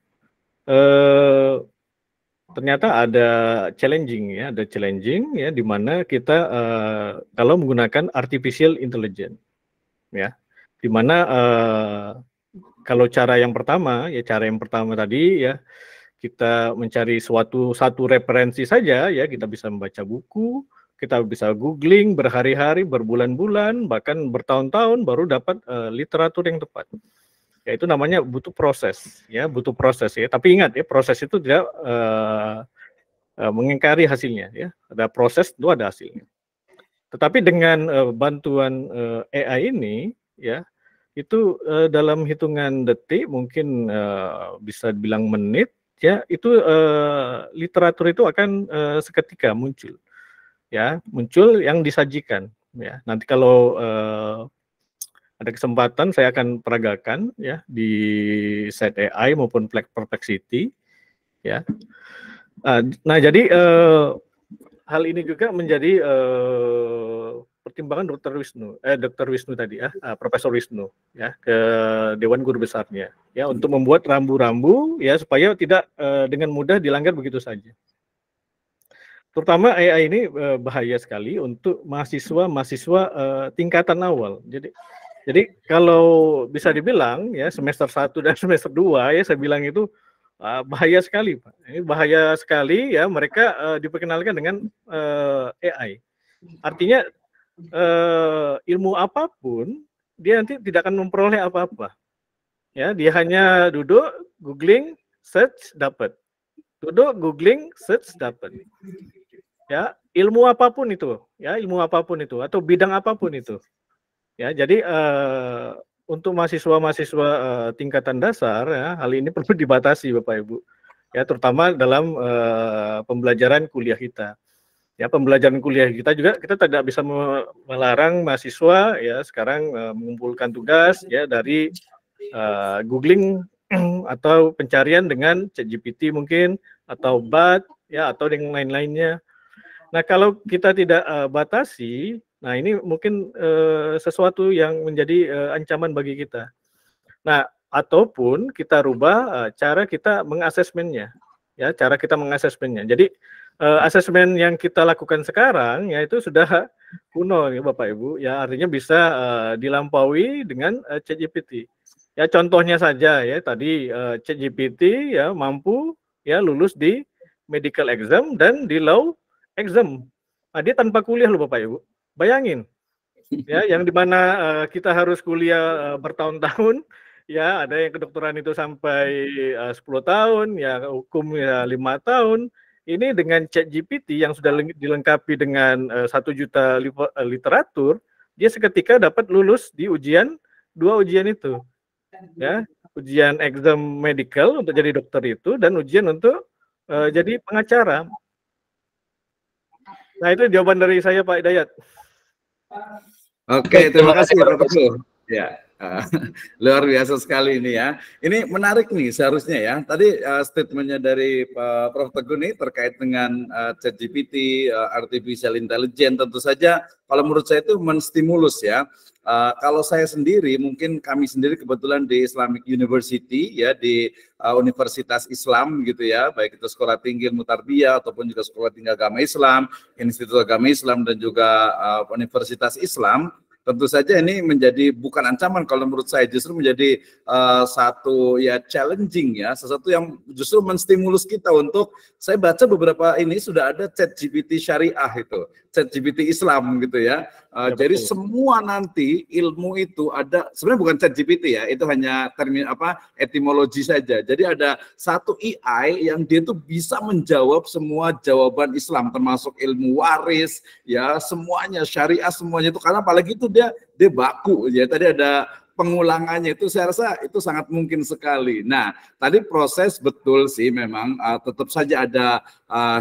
Ternyata ada challenging ya, di mana kita kalau menggunakan artificial intelligence ya, di mana kalau cara yang pertama tadi ya, kita mencari satu referensi saja ya, kita bisa membaca buku, kita bisa googling berhari-hari, berbulan-bulan, bahkan bertahun-tahun baru dapat literatur yang tepat. Ya, itu namanya butuh proses ya. Tapi ingat ya, proses itu tidak mengingkari hasilnya ya. Ada proses, itu ada hasilnya. Tetapi dengan bantuan AI ini ya, itu dalam hitungan detik, mungkin bisa dibilang menit ya, itu literatur itu akan seketika muncul yang disajikan ya. Nanti kalau ada kesempatan saya akan peragakan ya di site AI maupun Perplexity ya. Nah, jadi hal ini juga menjadi pertimbangan Dr. Wisnu tadi ya, Profesor Wisnu ya, ke Dewan Guru Besarnya ya, untuk membuat rambu-rambu ya supaya tidak dengan mudah dilanggar begitu saja. Terutama AI ini bahaya sekali untuk mahasiswa tingkatan awal. Jadi kalau bisa dibilang ya, semester 1 dan semester 2 ya, saya bilang itu bahaya sekali, Pak. Ini bahaya sekali ya, mereka diperkenalkan dengan AI. Artinya ilmu apapun dia nanti tidak akan memperoleh apa-apa. Ya, dia hanya duduk, googling, search, dapat. Duduk, googling, search, dapat. Ya, ilmu apapun itu atau bidang apapun itu. Ya, jadi untuk mahasiswa tingkatan dasar ya, hal ini perlu dibatasi Bapak Ibu. Ya, terutama dalam pembelajaran kuliah kita. Ya, pembelajaran kuliah kita juga kita tidak bisa melarang mahasiswa ya sekarang mengumpulkan tugas ya dari googling atau pencarian dengan ChatGPT mungkin, atau Bard ya, atau dengan lain-lainnya. Nah, kalau kita tidak batasi, nah ini mungkin sesuatu yang menjadi ancaman bagi kita. Nah, ataupun kita rubah cara kita mengasesmennya, ya, Jadi asesmen yang kita lakukan sekarang ya itu sudah kuno ya Bapak Ibu, ya artinya bisa dilampaui dengan ChatGPT. Ya, contohnya saja ya tadi ChatGPT ya mampu ya lulus di medical exam dan di law exam. Nah, dia tanpa kuliah loh Bapak Ibu. Bayangin. Ya, yang dimana kita harus kuliah bertahun-tahun, ya ada yang kedokteran itu sampai 10 tahun, ya hukum ya 5 tahun. Ini dengan ChatGPT yang sudah dilengkapi dengan 1 juta literatur, dia seketika dapat lulus di 2 ujian itu. Ya, ujian exam medical untuk jadi dokter itu, dan ujian untuk jadi pengacara. Nah, itu jawaban dari saya Pak Hidayat. Oke, terima kasih Pak Teguh. Ya, luar biasa sekali ini ya. Ini menarik nih seharusnya ya. Tadi statementnya dari Prof. Teguh nih terkait dengan ChatGPT, artificial intelligence, tentu saja kalau menurut saya itu menstimulus ya. Kalau saya sendiri, mungkin kami sendiri kebetulan di Islamic University ya, di Universitas Islam gitu ya, baik itu Sekolah Tinggi Ilmu Tarbiyah ataupun juga Sekolah Tinggi Agama Islam, Institut Agama Islam, dan juga Universitas Islam. Tentu saja ini menjadi bukan ancaman, kalau menurut saya justru menjadi satu ya challenging ya, sesuatu yang justru menstimulus kita untuk, saya baca beberapa ini sudah ada ChatGPT syariah itu, ChatGPT Islam gitu ya. Jadi semua nanti ilmu itu ada, sebenarnya bukan ChatGPT ya, itu hanya etimologi saja. Jadi ada satu AI yang dia tuh bisa menjawab semua jawaban Islam, termasuk ilmu waris ya, semuanya syariah semuanya itu, karena apalagi itu dia baku ya. Tadi ada pengulangannya, itu saya rasa itu sangat mungkin sekali. Nah, tadi proses betul sih memang tetap saja ada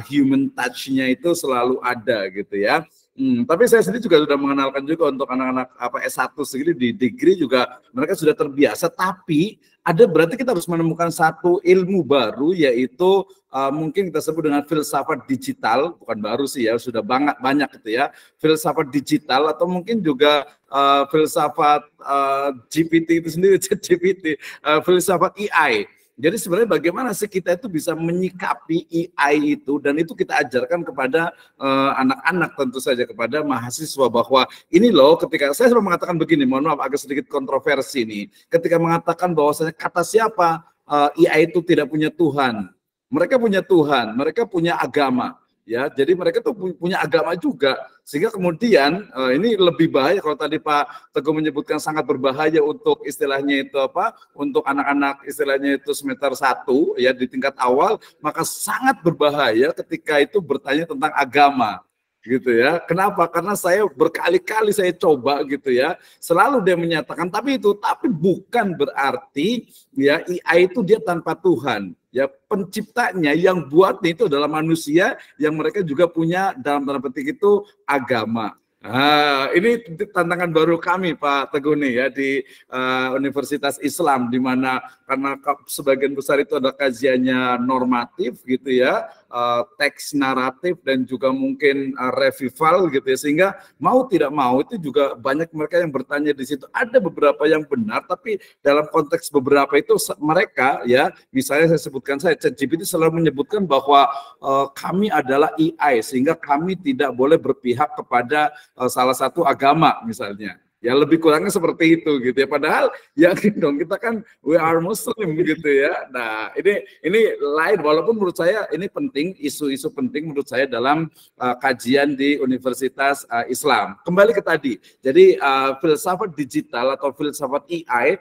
human touch-nya itu selalu ada gitu ya. Tapi saya sendiri juga sudah mengenalkan juga untuk anak-anak S1 sendiri di degree juga mereka sudah terbiasa, tapi ada berarti kita harus menemukan satu ilmu baru, yaitu mungkin kita sebut dengan filsafat digital, bukan baru sih ya, sudah banyak gitu ya, filsafat digital, atau mungkin juga filsafat GPT itu sendiri, GPT, filsafat AI. Jadi sebenarnya bagaimana sih kita itu bisa menyikapi AI itu, dan itu kita ajarkan kepada anak-anak, tentu saja kepada mahasiswa, bahwa ini loh, ketika saya selalu mengatakan begini, mohon maaf agak sedikit kontroversi nih, ketika mengatakan bahwasanya kata siapa AI itu tidak punya Tuhan, mereka punya Tuhan, mereka punya agama. Ya, jadi mereka tuh punya agama juga, sehingga kemudian ini lebih bahaya. Kalau tadi Pak Teguh menyebutkan sangat berbahaya untuk istilahnya itu untuk anak-anak istilahnya itu semester 1 ya di tingkat awal, maka sangat berbahaya ketika itu bertanya tentang agama. Gitu ya. Kenapa? Karena saya berkali-kali saya coba gitu ya. Selalu dia menyatakan tapi bukan berarti ya AI itu dia tanpa Tuhan. Ya, penciptanya yang buatnya itu adalah manusia yang mereka juga punya dalam tanda petik itu agama. Ini tantangan baru kami Pak Teguh nih ya di Universitas Islam, di mana karena sebagian besar itu ada kajiannya normatif gitu ya, teks naratif dan juga mungkin revival gitu ya, sehingga mau tidak mau itu juga banyak mereka yang bertanya di situ. Ada beberapa yang benar, tapi dalam konteks beberapa itu mereka ya, misalnya saya ChatGPT selalu menyebutkan bahwa kami adalah AI, sehingga kami tidak boleh berpihak kepada salah satu agama misalnya. Ya lebih kurangnya seperti itu gitu ya. Padahal yakin dong, kita kan we are Muslim gitu ya. Nah ini lain, walaupun menurut saya ini penting, isu-isu penting menurut saya dalam kajian di Universitas Islam. Kembali ke tadi, jadi filsafat digital atau filsafat AI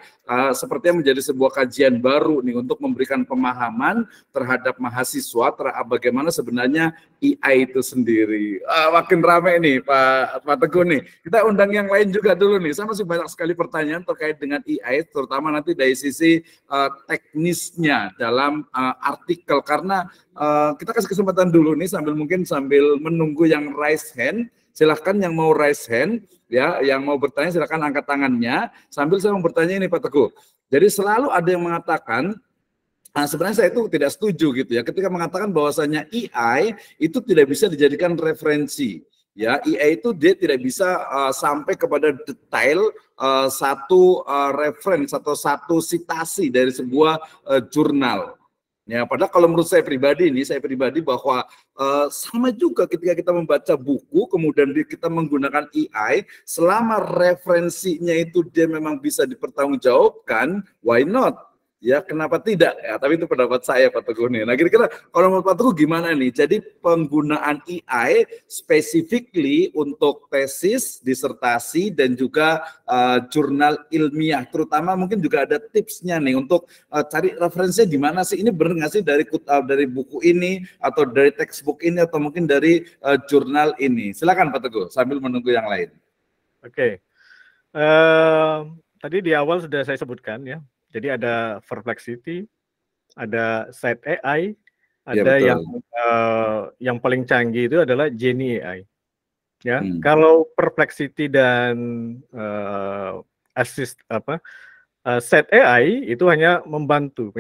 sepertinya menjadi sebuah kajian baru nih untuk memberikan pemahaman terhadap mahasiswa bagaimana sebenarnya AI itu sendiri. Makin ramai nih Pak Teguh nih. Kita undang yang lain juga dulu nih. Saya masih banyak sekali pertanyaan terkait dengan AI, terutama nanti dari sisi teknisnya dalam artikel, karena kita kasih kesempatan dulu nih sambil menunggu yang raise hand. Silahkan yang mau raise hand ya, yang mau bertanya silahkan angkat tangannya. Sambil saya mau bertanya ini Pak Teguh. Jadi selalu ada yang mengatakan, sebenarnya saya itu tidak setuju gitu ya, ketika mengatakan bahwasanya AI itu tidak bisa dijadikan referensi. Ya, AI itu dia tidak bisa sampai kepada detail satu referensi atau satu citasi dari sebuah jurnal. Ya, padahal kalau menurut saya pribadi bahwa sama juga ketika kita membaca buku, kemudian kita menggunakan AI, selama referensinya itu dia memang bisa dipertanggungjawabkan, why not? Ya, kenapa tidak? Ya, tapi itu pendapat saya Pak Teguh nih. Nah, kira-kira kalau menurut Pak Teguh gimana nih? Jadi penggunaan AI specifically untuk tesis, disertasi, dan juga jurnal ilmiah, terutama mungkin juga ada tipsnya nih untuk cari referensinya di mana sih? Ini benar nggak sih dari buku ini atau dari textbook ini atau mungkin dari jurnal ini? Silakan Pak Teguh sambil menunggu yang lain. Oke. Tadi di awal sudah saya sebutkan ya. Jadi ada Perplexity, ada Set AI, ada ya, yang paling canggih itu adalah Genie AI. Ya, kalau Perplexity dan Set AI itu hanya membantu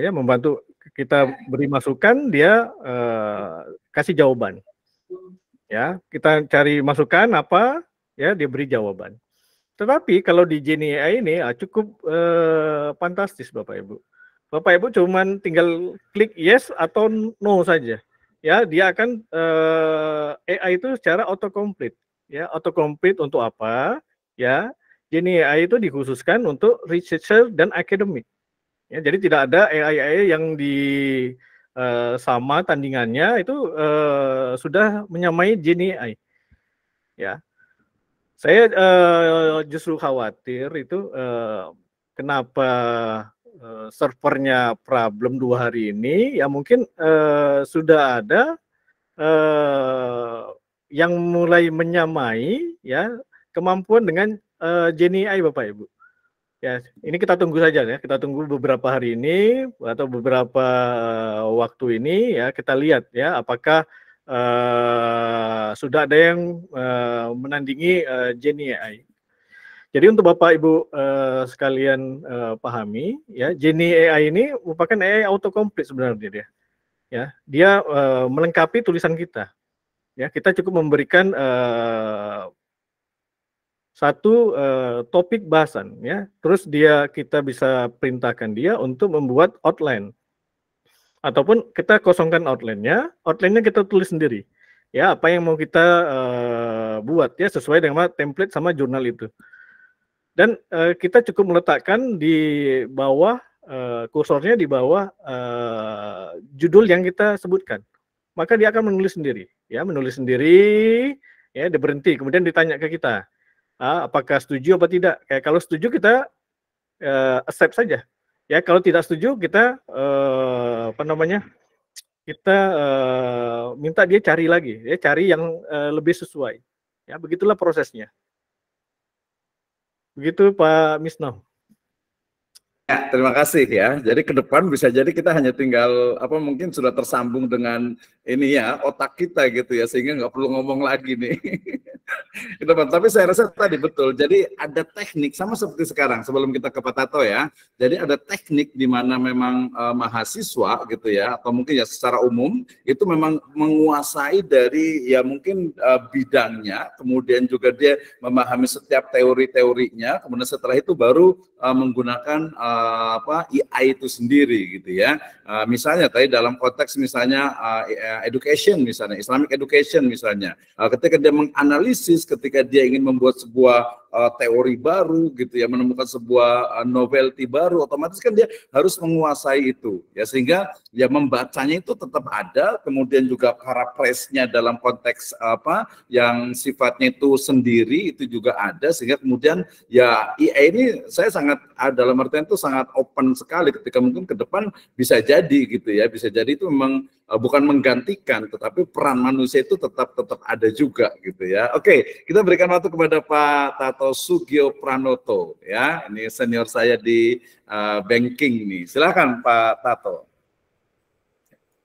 kita beri masukan, dia kasih jawaban. Ya, kita cari masukan apa, ya dia beri jawaban. Tetapi kalau di Genie AI ini cukup fantastis Bapak Ibu. Bapak Ibu cuman tinggal klik yes atau no saja. Ya, dia akan AI itu secara autocomplete. Ya, autocomplete untuk apa? Ya, Genie AI itu dikhususkan untuk researcher dan akademik. Ya, jadi tidak ada AI yang sama tandingannya itu sudah menyamai Genie AI. Ya. Saya justru khawatir itu kenapa servernya problem 2 hari ini, ya mungkin sudah ada yang mulai menyamai ya kemampuan dengan Genie AI Bapak Ibu. Ya, ini kita tunggu saja ya, kita tunggu beberapa hari ini atau beberapa waktu ini ya, kita lihat ya apakah sudah ada yang menandingi Genie AI. Jadi untuk Bapak Ibu sekalian pahami, ya, Genie AI ini merupakan AI autocomplete sebenarnya dia. Ya, dia melengkapi tulisan kita. Ya, kita cukup memberikan satu topik bahasan, ya. Terus kita bisa perintahkan dia untuk membuat outline. Ataupun kita kosongkan outline-nya kita tulis sendiri. Ya, apa yang mau kita buat, ya, sesuai dengan template sama jurnal itu. Dan kita cukup meletakkan di bawah, kursornya di bawah judul yang kita sebutkan. Maka dia akan menulis sendiri. Ya, menulis sendiri, ya, dia berhenti, kemudian ditanya ke kita, apakah setuju apa tidak. Kayak kalau setuju kita accept saja. Ya, kalau tidak setuju kita kita minta dia cari lagi, ya, cari yang lebih sesuai. Ya, begitulah prosesnya. Begitu Pak Misno. Ya, terima kasih ya. Jadi ke depan bisa jadi kita hanya tinggal mungkin sudah tersambung dengan ini ya, otak kita gitu ya, sehingga nggak perlu ngomong lagi nih. Tapi saya rasa tadi betul. Jadi ada teknik sama seperti sekarang sebelum kita ke Pak Tato ya. Jadi ada teknik di mana memang mahasiswa gitu ya, atau mungkin ya secara umum itu memang menguasai dari ya mungkin bidangnya, kemudian juga dia memahami setiap teori-teorinya, kemudian setelah itu baru menggunakan AI itu sendiri gitu ya. Misalnya tadi dalam konteks misalnya education misalnya, Islamic education misalnya, ketika dia menganalisis, ketika dia ingin membuat sebuah teori baru gitu ya, menemukan sebuah novelty baru, otomatis kan dia harus menguasai itu ya, sehingga ya membacanya itu tetap ada, kemudian juga paraphrase-nya dalam konteks yang sifatnya itu sendiri itu juga ada, sehingga kemudian ya AI ini saya sangat dalam artian itu sangat open sekali, ketika mungkin ke depan bisa jadi gitu ya, bisa jadi itu memang bukan menggantikan, tetapi peran manusia itu tetap ada juga gitu ya. Oke, kita berikan waktu kepada Pak Tato Sugio Pranoto ya, ini senior saya di banking nih. Silakan Pak Tato.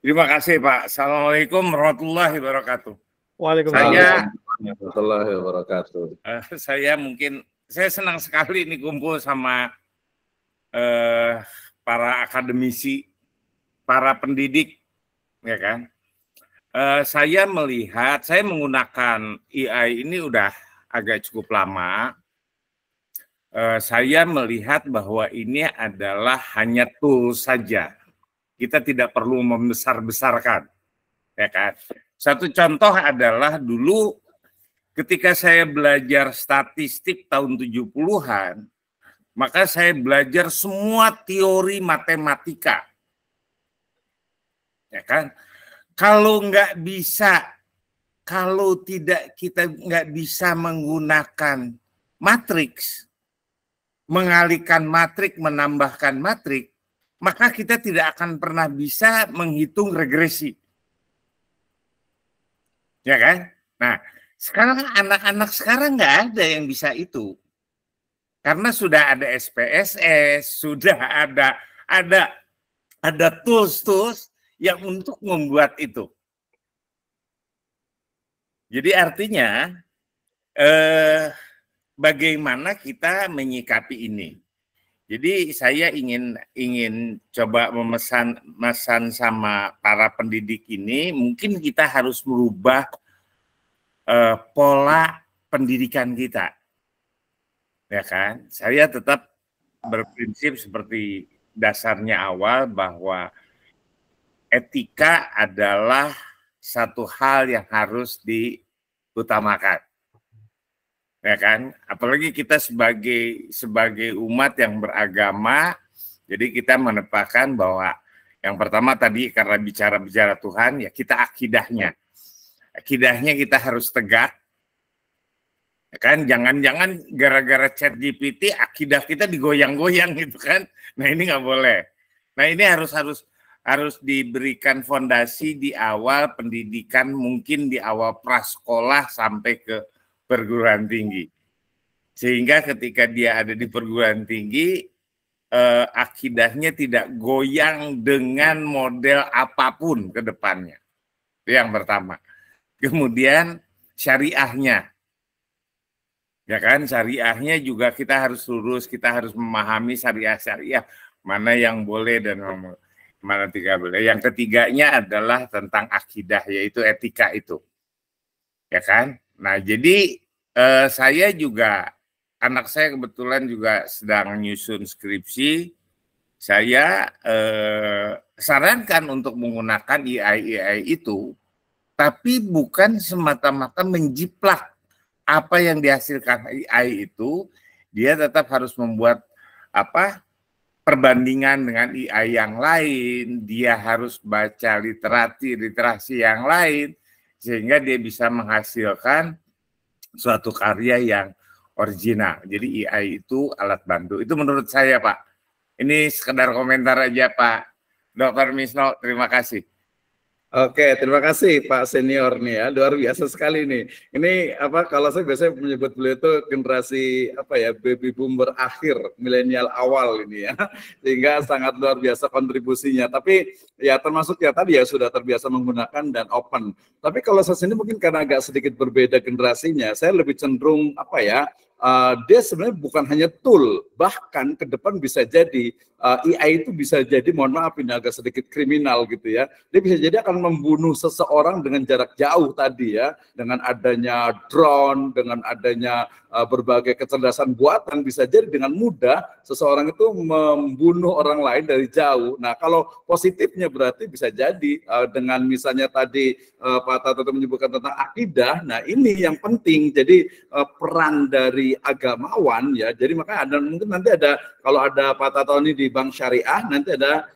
Terima kasih Pak. Assalamualaikum warahmatullahi wabarakatuh. Waalaikumsalam warahmatullahi wabarakatuh. Saya senang sekali ini kumpul sama para akademisi, para pendidik, ya kan. Saya menggunakan AI ini udah agak cukup lama. Saya melihat bahwa ini adalah hanya tool saja. Kita tidak perlu membesar-besarkan, ya kan. Satu contoh adalah dulu ketika saya belajar statistik tahun 70-an, maka saya belajar semua teori matematika. Ya kan? Kalau kita nggak bisa menggunakan matriks, mengalihkan matrik, menambahkan matrik, maka kita tidak akan pernah bisa menghitung regresi. Ya kan? Nah, sekarang anak-anak sekarang nggak ada yang bisa itu. Karena sudah ada SPSS, sudah ada tools-tools yang untuk membuat itu. Jadi artinya bagaimana kita menyikapi ini. Jadi saya ingin coba memesan sama para pendidik ini, mungkin kita harus merubah pola pendidikan kita. Ya kan? Saya tetap berprinsip seperti dasarnya awal bahwa etika adalah satu hal yang harus diutamakan. Ya kan? Apalagi kita sebagai umat yang beragama, jadi kita menetapkan bahwa yang pertama tadi karena bicara Tuhan, ya kita akidahnya. Akidahnya kita harus tegak. Ya kan, jangan-jangan gara-gara ChatGPT akidah kita digoyang-goyang gitu kan. Nah, ini nggak boleh. Nah, ini harus diberikan fondasi di awal pendidikan, mungkin di awal prasekolah sampai ke perguruan tinggi. Sehingga ketika dia ada di perguruan tinggi, akidahnya tidak goyang dengan model apapun ke depannya. Itu yang pertama. kemudian syariahnya. Ya kan, syariahnya juga kita harus lurus, kita harus memahami syariah-syariah, mana yang boleh dan mana tidak boleh. Yang ketiganya adalah tentang akidah, yaitu etika itu. Ya kan? Nah, jadi saya juga, anak saya kebetulan juga sedang nyusun skripsi. Saya sarankan untuk menggunakan AI itu, tapi bukan semata-mata menjiplak apa yang dihasilkan AI itu. Dia tetap harus membuat perbandingan dengan AI yang lain, dia harus baca literasi yang lain, sehingga dia bisa menghasilkan suatu karya yang original. Jadi AI itu alat bantu. Itu menurut saya, Pak. Ini sekedar komentar aja, Pak Dr. Misno. Terima kasih. Oke, terima kasih Pak Senior nih ya, luar biasa sekali nih. Ini kalau saya biasanya menyebut beliau itu generasi baby boomer akhir, milenial awal ini ya, sehingga sangat luar biasa kontribusinya. Tapi ya termasuk ya tadi ya sudah terbiasa menggunakan dan open. Tapi kalau saya sendiri mungkin karena agak sedikit berbeda generasinya, saya lebih cenderung dia sebenarnya bukan hanya tool, bahkan ke depan bisa jadi AI itu bisa jadi, mohon maaf ini agak sedikit kriminal gitu ya, dia bisa jadi akan membunuh seseorang dengan jarak jauh tadi ya, dengan adanya drone, dengan adanya berbagai kecerdasan buatan, bisa jadi dengan mudah seseorang itu membunuh orang lain dari jauh. Nah kalau positifnya berarti bisa jadi dengan misalnya tadi Pak Tato menyebutkan tentang akidah, nah ini yang penting, jadi peran dari agamawan ya, jadi makanya ada mungkin nanti ada, kalau ada Pak Tato ini di Bank Syariah, nanti ada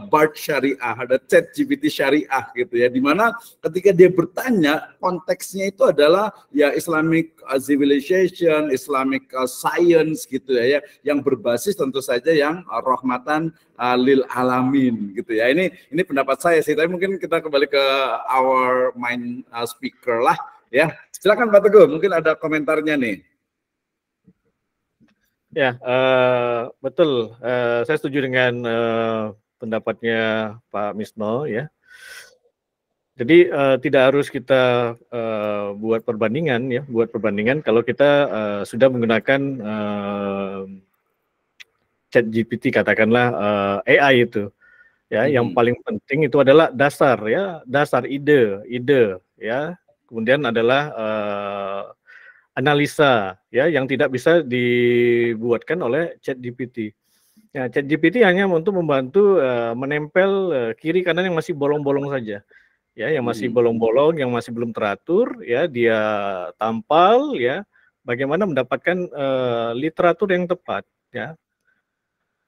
Bard Syariah, ada ChatGPT Syariah gitu ya, dimana ketika dia bertanya konteksnya itu adalah ya Islamic civilization, Islamic science gitu ya, yang berbasis tentu saja yang rahmatan lil alamin gitu ya. Ini pendapat saya sih, tapi mungkin kita kembali ke our main speaker lah ya. Silakan Pak Teguh, mungkin ada komentarnya nih. Ya, betul. Saya setuju dengan pendapatnya Pak Misno ya. Jadi tidak harus kita buat perbandingan ya, kalau kita sudah menggunakan ChatGPT katakanlah AI itu. Ya, yang paling penting itu adalah dasar ya, dasar ide ya. Kemudian adalah analisa ya yang tidak bisa dibuatkan oleh ChatGPT. Ya, ChatGPT hanya untuk membantu menempel kiri kanan yang masih bolong-bolong saja. Ya, yang masih bolong-bolong, yang masih belum teratur ya, dia tampal ya, bagaimana mendapatkan literatur yang tepat ya.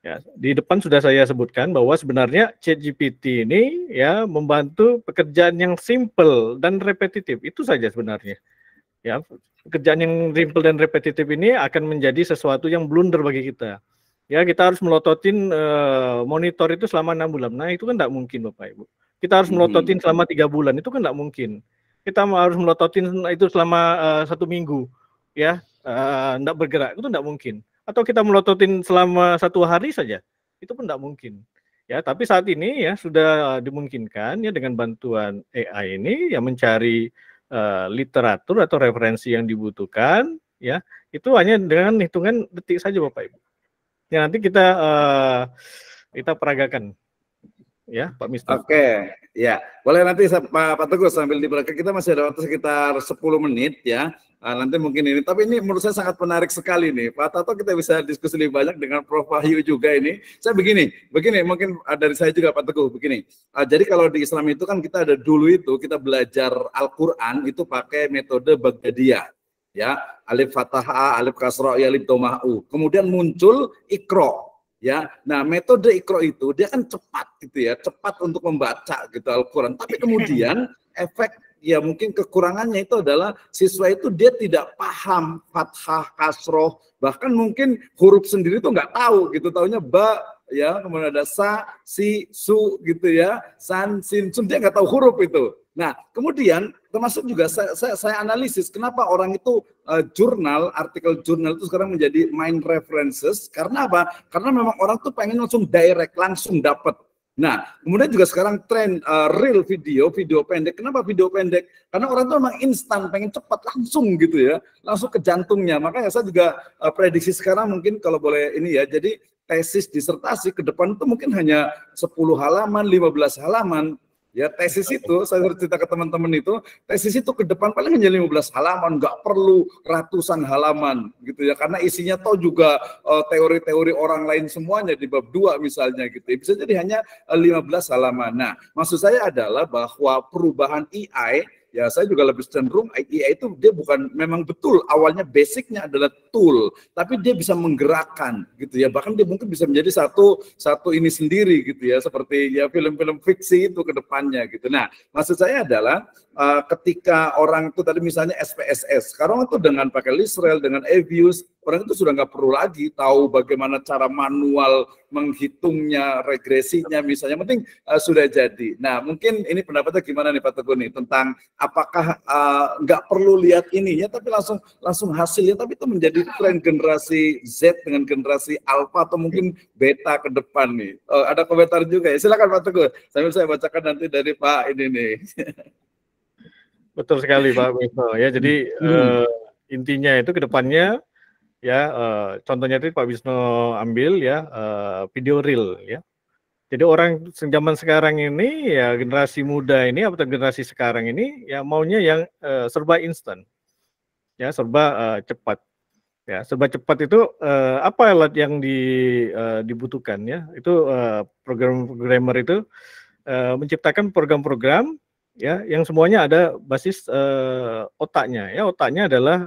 Ya, di depan sudah saya sebutkan bahwa sebenarnya ChatGPT ini ya membantu pekerjaan yang simple dan repetitif. Itu saja sebenarnya. Ya, pekerjaan yang simple dan repetitif ini akan menjadi sesuatu yang blunder bagi kita. Ya, kita harus melototin monitor itu selama 6 bulan. Nah, itu kan tidak mungkin Bapak Ibu. Kita harus melototin selama 3 bulan, itu kan tidak mungkin. Kita harus melototin itu selama 1 minggu, ya, tidak bergerak, itu tidak mungkin. Atau kita melototin selama 1 hari saja, itu pun tidak mungkin. Ya, tapi saat ini ya sudah dimungkinkan ya dengan bantuan AI ini ya mencari literatur atau referensi yang dibutuhkan, ya itu hanya dengan hitungan detik saja Bapak Ibu. Ya nanti kita peragakan. Ya, Pak Mister. Oke, ya. Boleh nanti Pak Teguh sambil di belakang, kita masih ada waktu sekitar 10 menit ya. Nanti mungkin ini, tapi ini menurut saya sangat menarik sekali nih. Pak Tato kita bisa diskusi lebih banyak dengan Prof. Wahyu juga ini. Saya begini mungkin dari saya juga Pak Teguh begini. Jadi kalau di Islam itu kan kita ada dulu itu kita belajar Al-Qur'an itu pakai metode Baghdadiyah. Ya, alif fathah, alif kasrah, alif dhammah. Kemudian muncul Iqra. Ya, nah metode Iqra itu dia kan cepat gitu ya, cepat untuk membaca gitu Al-Qur'an. Tapi kemudian efek ya mungkin kekurangannya itu adalah siswa itu dia tidak paham fathah, kasroh, bahkan mungkin huruf sendiri itu nggak tahu gitu, taunya ba ya, kemudian ada sa, si, su gitu ya, san, sin, sun, dia nggak tahu huruf itu. Nah kemudian termasuk juga saya analisis kenapa orang itu artikel jurnal itu sekarang menjadi main references, karena apa? Karena memang orang tuh pengen langsung direct, langsung dapat. Nah, kemudian juga sekarang tren real video pendek. Kenapa video pendek? Karena orang tuh memang instan, pengen cepat langsung gitu ya, langsung ke jantungnya. Makanya saya juga prediksi sekarang mungkin kalau boleh ini ya, jadi tesis disertasi ke depan itu mungkin hanya 10 halaman, 15 halaman. Ya tesis itu, saya cerita ke teman-teman itu, tesis itu ke depan paling hanya 15 halaman, nggak perlu ratusan halaman gitu ya, karena isinya toh juga teori-teori orang lain semuanya di bab 2 misalnya gitu ya. Bisa jadi hanya 15 halaman. Nah, maksud saya adalah bahwa perubahan AI, ya saya juga lebih cenderung AI itu dia bukan, memang betul awalnya basicnya adalah tool, tapi dia bisa menggerakkan gitu ya, bahkan dia mungkin bisa menjadi satu ini sendiri gitu ya, seperti ya film-film fiksi itu ke depannya gitu. Nah, maksud saya adalah ketika orang itu tadi misalnya SPSS, sekarang itu dengan pakai Lisrel, dengan Evius, orang itu sudah nggak perlu lagi tahu bagaimana cara manual menghitungnya, regresinya misalnya, penting sudah jadi. Nah, mungkin ini pendapatnya gimana nih Pak Teguh nih tentang apakah nggak perlu lihat ininya, tapi langsung hasilnya, tapi itu menjadi tren generasi Z dengan generasi Alpha atau mungkin Beta ke depan nih. Ada komentar juga ya, silakan Pak Teguh. Sambil saya bacakan nanti dari Pak ini nih. Betul sekali Pak Wisno ya. Jadi intinya itu ke depannya ya, contohnya itu Pak Wisno ambil ya, video reel ya. Jadi orang zaman sekarang ini ya, generasi muda ini atau generasi sekarang ini ya maunya yang serba instan. Ya, serba cepat. Ya, serba cepat itu apa alat yang dibutuhkan ya? Itu programmer itu menciptakan program-program ya yang semuanya ada basis otaknya ya. Otaknya adalah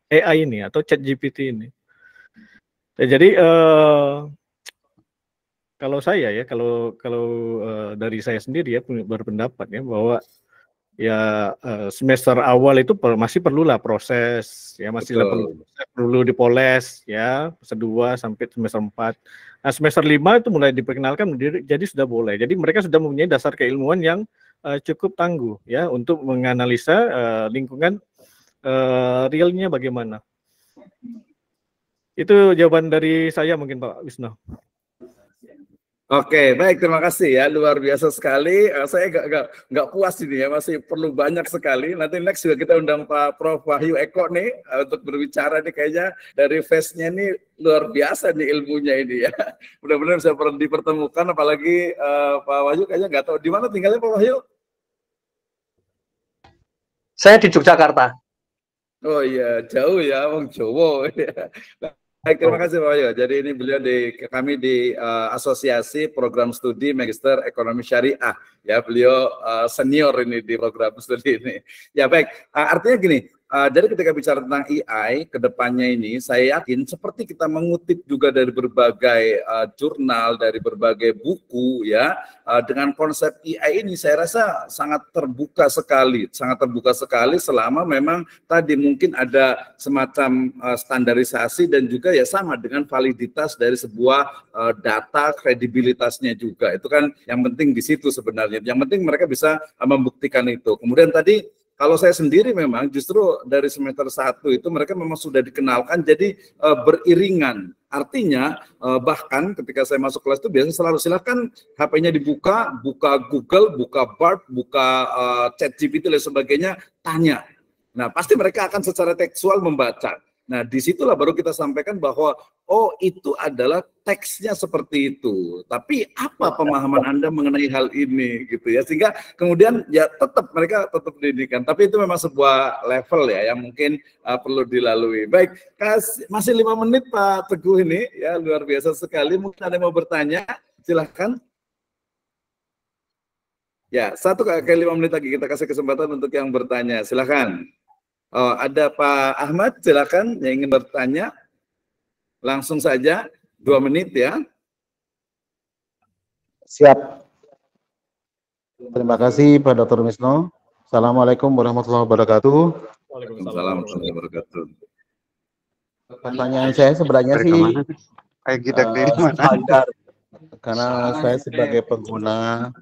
AI ini atau ChatGPT ini. Ya, jadi kalau saya ya, kalau dari saya sendiri ya berpendapat ya bahwa ya semester awal itu masih perlulah proses ya, masih perlu dipoles ya, semester 2 sampai semester 4. Nah, semester 5 itu mulai diperkenalkan jadi sudah boleh. Jadi mereka sudah mempunyai dasar keilmuan yang cukup tangguh ya untuk menganalisa lingkungan realnya bagaimana. Itu jawaban dari saya mungkin Pak Wisno. Oke, baik, terima kasih ya, luar biasa sekali. Saya nggak puas ini ya, masih perlu banyak sekali. Nanti next juga kita undang Pak Prof Wahyu Eko nih untuk berbicara nih, kayaknya dari face-nya nih luar biasa nih ilmunya ini ya. Benar-benar bisa dipertemukan, apalagi Pak Wahyu kayaknya nggak tahu di mana tinggalnya Pak Wahyu. Saya di Yogyakarta. Oh iya, jauh ya, Wong Jowo. Baik, terima kasih Pak Wahyu. Jadi ini beliau kami di Asosiasi Program Studi Magister Ekonomi Syariah. Ya, beliau senior ini di program studi ini. Ya baik, artinya gini, jadi ketika bicara tentang AI ke depannya ini, saya yakin seperti kita mengutip juga dari berbagai jurnal, dari berbagai buku ya, dengan konsep AI ini saya rasa sangat terbuka sekali selama memang tadi mungkin ada semacam standarisasi dan juga ya sama dengan validitas dari sebuah data, kredibilitasnya juga. Itu kan yang penting di situ sebenarnya. Yang penting mereka bisa membuktikan itu. Kemudian tadi kalau saya sendiri memang justru dari semester 1 itu mereka memang sudah dikenalkan jadi beriringan. Artinya bahkan ketika saya masuk kelas itu biasanya selalu silakan HP-nya dibuka, buka Google, buka Bard, buka ChatGPT dan sebagainya, tanya. Nah, pasti mereka akan secara tekstual membaca. Nah, disitulah baru kita sampaikan bahwa oh itu adalah teksnya seperti itu. Tapi apa pemahaman Anda mengenai hal ini gitu ya, sehingga kemudian ya mereka tetap pendidikan. Tapi itu memang sebuah level ya yang mungkin perlu dilalui. Baik, masih 5 menit Pak Teguh ini ya, luar biasa sekali. Mungkin ada yang mau bertanya, silahkan. Ya, 1 kali 5 menit lagi kita kasih kesempatan untuk yang bertanya. Silahkan. Oh, ada Pak Ahmad, silakan yang ingin bertanya. Langsung saja, 2 menit ya. Siap. Terima kasih Pak Dr. Wisno. Assalamualaikum warahmatullahi wabarakatuh. Waalaikumsalam warahmatullahi wabarakatuh. Pertanyaan saya sebenarnya sih standar, karena saya sebagai pengguna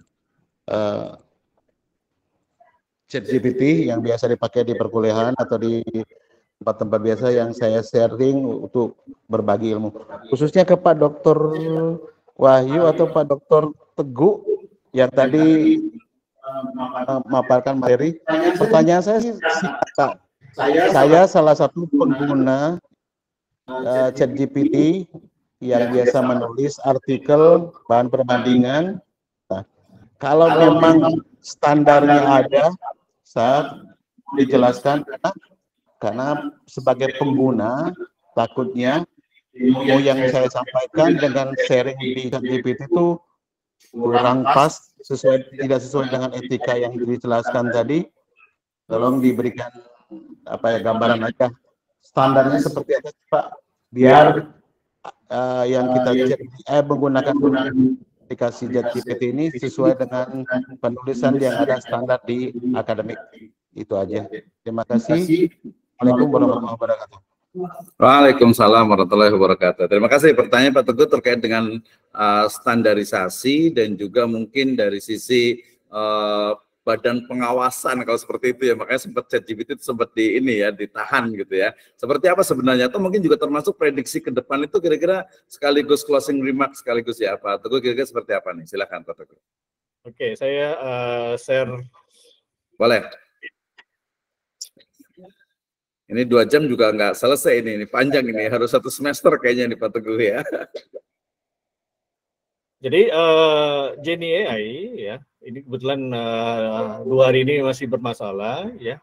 ChatGPT yang biasa dipakai di perkuliahan atau di tempat-tempat biasa yang saya sharing untuk berbagi ilmu. Khususnya ke Pak Dr. Wahyu atau Pak Dr. Teguh yang tadi memaparkan materi. Pertanyaan saya sih Pak. Saya salah satu pengguna ChatGPT yang biasa menulis artikel bahan perbandingan. Nah, kalau memang standarnya ada, saya dijelaskan karena sebagai pengguna takutnya ilmu yang saya sampaikan dengan sharing di ChatGPT itu kurang pas, tidak sesuai dengan etika yang dijelaskan tadi. Tolong diberikan gambaran aja standarnya seperti apa Pak, biar yang kita menggunakan aplikasi ChatGPT ini sesuai dengan penulisan yang ada standar di akademik. Itu aja. Terima kasih. Assalamualaikum warahmatullahi wabarakatuh. Waalaikumsalam warahmatullahi wabarakatuh. Terima kasih pertanyaan Pak Teguh terkait dengan standarisasi dan juga mungkin dari sisi badan pengawasan kalau seperti itu ya, makanya sempat ChatGPT itu sempat ditahan gitu ya. Seperti apa sebenarnya? Atau mungkin juga termasuk prediksi ke depan itu kira-kira sekaligus closing remark sekaligus ya Pak Teguh, kira-kira seperti apa nih? Silakan Pak Teguh. Oke, saya share. Boleh. Ini 2 jam juga nggak selesai ini panjang ini, harus 1 semester kayaknya nih Pak Teguh ya. Jadi Genie AI ya, ini kebetulan 2 hari ini masih bermasalah ya.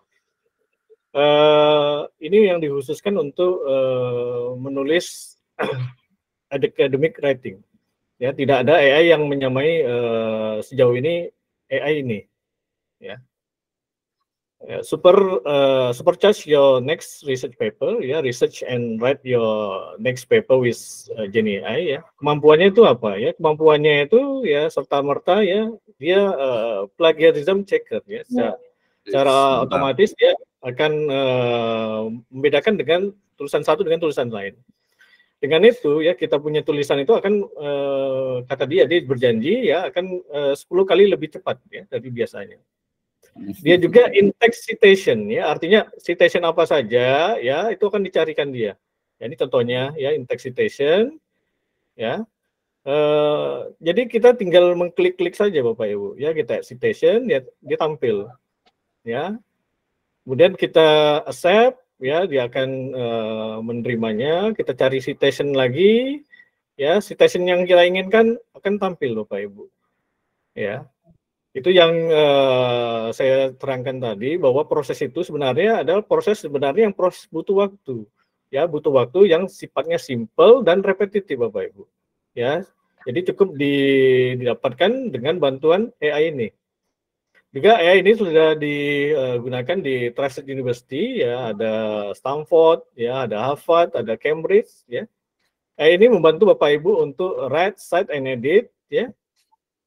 Ini yang dikhususkan untuk menulis academic writing. Ya, tidak ada AI yang menyamai sejauh ini AI ini. Ya. Supercharge your next research paper, ya, research and write your next paper with Genie AI, ya. Kemampuannya itu apa, ya? Kemampuannya itu ya serta merta ya dia plagiarism checker, ya. Secara otomatis dia akan membedakan dengan tulisan satu dengan tulisan lain. Dengan itu ya kita punya tulisan itu akan kata dia berjanji ya akan 10 kali lebih cepat ya dari biasanya. Dia juga in-text citation ya, artinya citation apa saja ya itu akan dicarikan dia. Ya, ini contohnya ya in-text citation ya. Jadi kita tinggal mengklik-klik saja Bapak Ibu ya, kita citation ya dia tampil ya. Kemudian kita accept ya, dia akan menerimanya. Kita cari citation lagi ya, citation yang kita inginkan akan tampil Bapak Ibu ya. Itu yang saya terangkan tadi, bahwa proses itu sebenarnya adalah proses yang butuh waktu. Ya, butuh waktu yang sifatnya simple dan repetitif Bapak Ibu. Ya. Jadi cukup didapatkan dengan bantuan AI ini. Juga AI ini sudah digunakan di Trusted University ya, ada Stanford, ya, ada Harvard, ada Cambridge ya. AI ini membantu Bapak Ibu untuk write, cite and edit ya.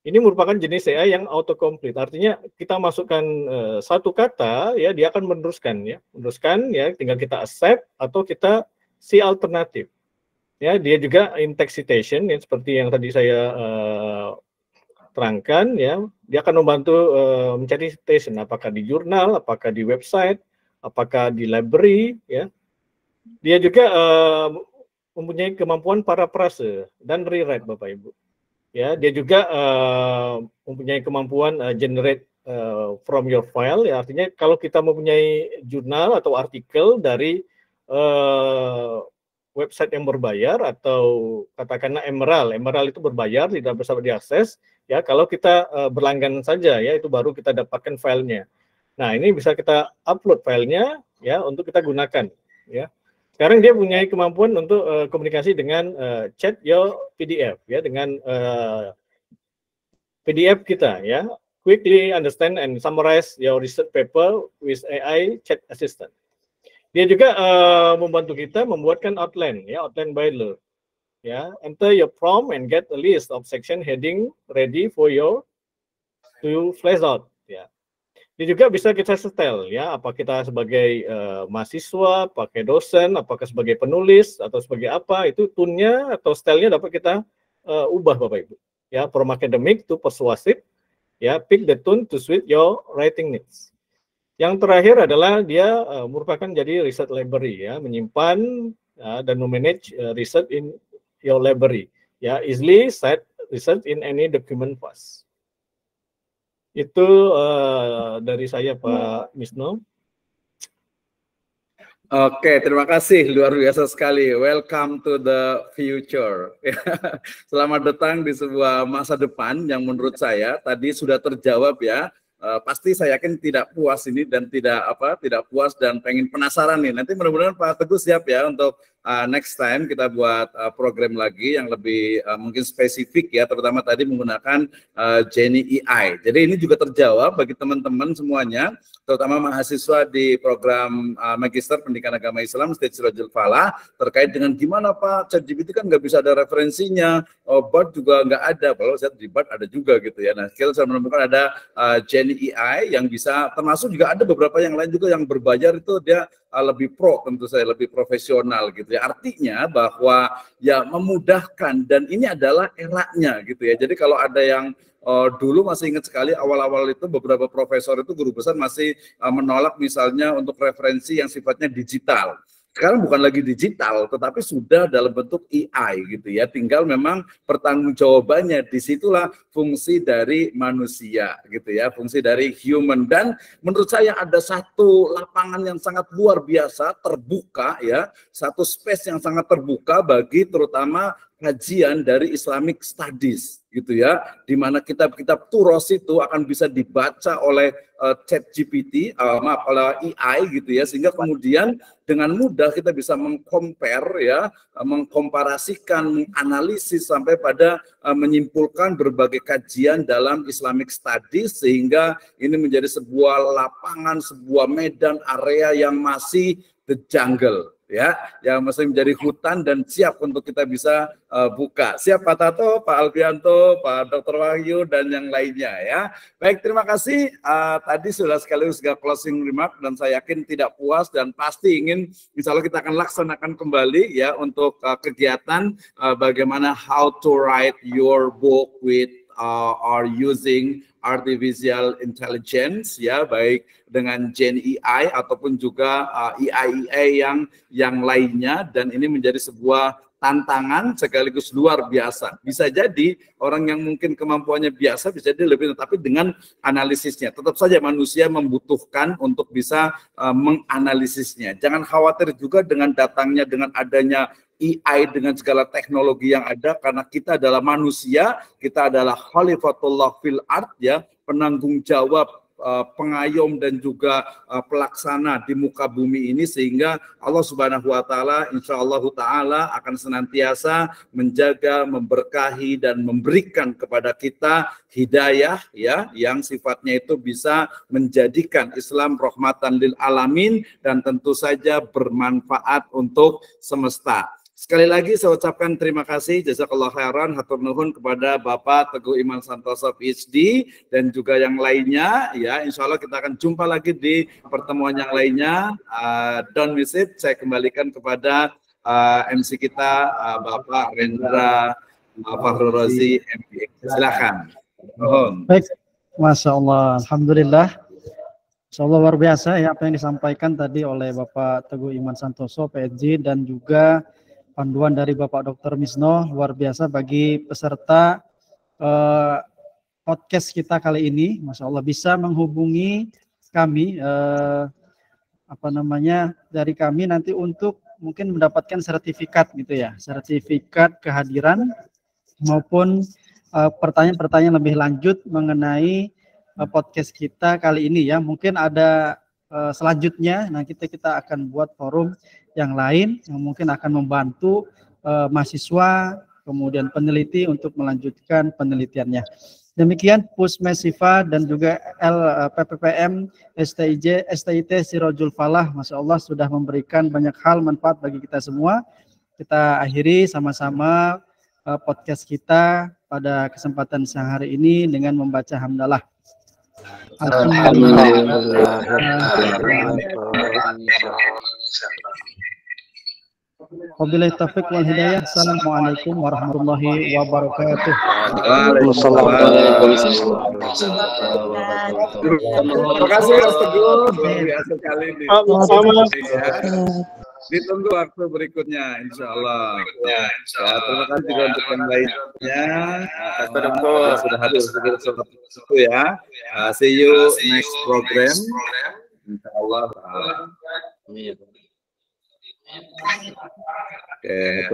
Ini merupakan jenis AI yang autocomplete. Artinya kita masukkan satu kata, ya dia akan meneruskan ya, tinggal kita accept atau kita see alternatif. Ya, dia juga in-text citation, ya, seperti yang tadi saya terangkan, ya, dia akan membantu mencari citation, apakah di jurnal, apakah di website, apakah di library, ya. Dia juga mempunyai kemampuan paraphrase dan rewrite, Bapak Ibu. Ya, dia juga mempunyai kemampuan generate from your file, ya, artinya kalau kita mempunyai jurnal atau artikel dari website yang berbayar atau katakanlah Emerald itu berbayar, tidak bisa diakses, ya, kalau kita berlangganan saja, ya, itu baru kita dapatkan filenya. Nah, ini bisa kita upload filenya, ya, untuk kita gunakan, ya. Sekarang dia punya kemampuan untuk komunikasi dengan chat your PDF, ya, dengan PDF kita, ya, quickly understand and summarize your research paper with AI chat assistant. Dia juga membantu kita membuatkan outline, ya, outline bylaw, ya. Enter your prompt and get a list of section heading ready for your to flash out, ya. Dia juga bisa kita setel, ya, apa kita sebagai mahasiswa, pakai dosen, apakah sebagai penulis atau sebagai apa, itu tune-nya atau stylenya dapat kita ubah Bapak Ibu. Ya, from academic to persuasive, ya, pick the tune to suit your writing needs. Yang terakhir adalah dia merupakan jadi research library, ya, menyimpan dan memanage research in your library, ya, easily cite research in any document fast. Itu dari saya Pak Misno. Oke, terima kasih. Luar biasa sekali. Welcome to the future. Selamat datang di sebuah masa depan yang menurut saya tadi sudah terjawab ya. Pasti saya yakin tidak puas ini dan tidak puas dan pengen penasaran nih. Nanti mudah-mudahan Pak Teguh siap ya untuk next time kita buat program lagi yang lebih mungkin spesifik ya, terutama tadi menggunakan Genie AI. Jadi ini juga terjawab bagi teman-teman semuanya, terutama mahasiswa di program Magister Pendidikan Agama Islam State Sirajul Falah, terkait dengan gimana Pak ChatGPT kan nggak bisa ada referensinya, Bard juga nggak ada, kalau saya di Bard ada juga gitu ya. Nah, kita sudah menemukan ada Genie AI yang bisa, termasuk juga ada beberapa yang lain juga yang berbayar, itu dia lebih pro, tentu saya lebih profesional gitu ya. Artinya bahwa ya memudahkan, dan ini adalah eranya gitu ya. Jadi kalau ada yang dulu masih ingat sekali awal-awal itu beberapa profesor itu, guru besar masih menolak misalnya untuk referensi yang sifatnya digital. Sekarang bukan lagi digital, tetapi sudah dalam bentuk AI gitu ya. Tinggal memang pertanggungjawabannya, disitulah fungsi dari manusia gitu ya, fungsi dari human. Dan menurut saya ada satu lapangan yang sangat luar biasa terbuka ya, satu space yang sangat terbuka bagi terutama kajian dari Islamic Studies gitu ya, di mana kitab-kitab Turos itu akan bisa dibaca oleh ChatGPT, oleh AI gitu ya, sehingga kemudian dengan mudah kita bisa mengcompare ya, mengkomparasikan, menganalisis sampai pada menyimpulkan berbagai kajian dalam Islamic Studies, sehingga ini menjadi sebuah lapangan, sebuah medan area yang masih the jungle ya, yang masih menjadi hutan dan siap untuk kita bisa buka. Siap Pak Tato, Pak Alfianto, Pak Dr. Wahyu, dan yang lainnya ya. Baik, terima kasih. Tadi sudah sekaligus closing remark, dan saya yakin tidak puas dan pasti ingin, insya Allah kita akan laksanakan kembali ya untuk kegiatan bagaimana how to write your book with or using artificial intelligence ya, baik dengan Gen AI ataupun juga AI yang lainnya, dan ini menjadi sebuah tantangan sekaligus luar biasa. Bisa jadi orang yang mungkin kemampuannya biasa bisa jadi lebih, tapi dengan analisisnya tetap saja manusia membutuhkan untuk bisa menganalisisnya. Jangan khawatir juga dengan datangnya, dengan adanya AI, dengan segala teknologi yang ada, karena kita adalah manusia, kita adalah khalifatullah fil ard ya, penanggung jawab, pengayom dan juga pelaksana di muka bumi ini, sehingga Allah Subhanahu wa taala insyaallah taala akan senantiasa menjaga, memberkahi dan memberikan kepada kita hidayah ya, yang sifatnya itu bisa menjadikan Islam rahmatan lil alamin dan tentu saja bermanfaat untuk semesta. Sekali lagi saya ucapkan terima kasih, jazakallah khairan, hatur nuhun kepada Bapak Teguh Iman Santoso PhD dan juga yang lainnya ya. Insya Allah kita akan jumpa lagi di pertemuan yang lainnya. Don't miss it. Saya kembalikan kepada MC kita Bapak Rendra Fakhrul Razi MPA. Silakan. Baik, Masya Allah, Alhamdulillah. Insya Allah luar biasa ya apa yang disampaikan tadi oleh Bapak Teguh Iman Santoso PhD, dan juga panduan dari Bapak Dr. Misno, luar biasa bagi peserta podcast kita kali ini. Masya Allah, bisa menghubungi kami dari kami nanti untuk mungkin mendapatkan sertifikat gitu ya, sertifikat kehadiran maupun pertanyaan-pertanyaan lebih lanjut mengenai podcast kita kali ini ya. Mungkin ada selanjutnya, nah kita akan buat forum yang lain yang mungkin akan membantu mahasiswa kemudian peneliti untuk melanjutkan penelitiannya. Demikian Pusmesifa dan juga LPPPM STIT Sirajul Falah, Masya Allah sudah memberikan banyak hal manfaat bagi kita semua. Kita akhiri sama-sama podcast kita pada kesempatan siang hari ini dengan membaca hamdalah. Wabillahi taufiq wal hidayah. Assalamualaikum warahmatullahi wabarakatuh. Terima kasih Mas Teguh. Luar biasa sekali ini. Sama-sama. Ditunggu waktu berikutnya, insya Allah. Ya, terima kasih juga untuk yang lainnya. Sudah hadir seperti ya. See you next program. Insya Allah. Oke,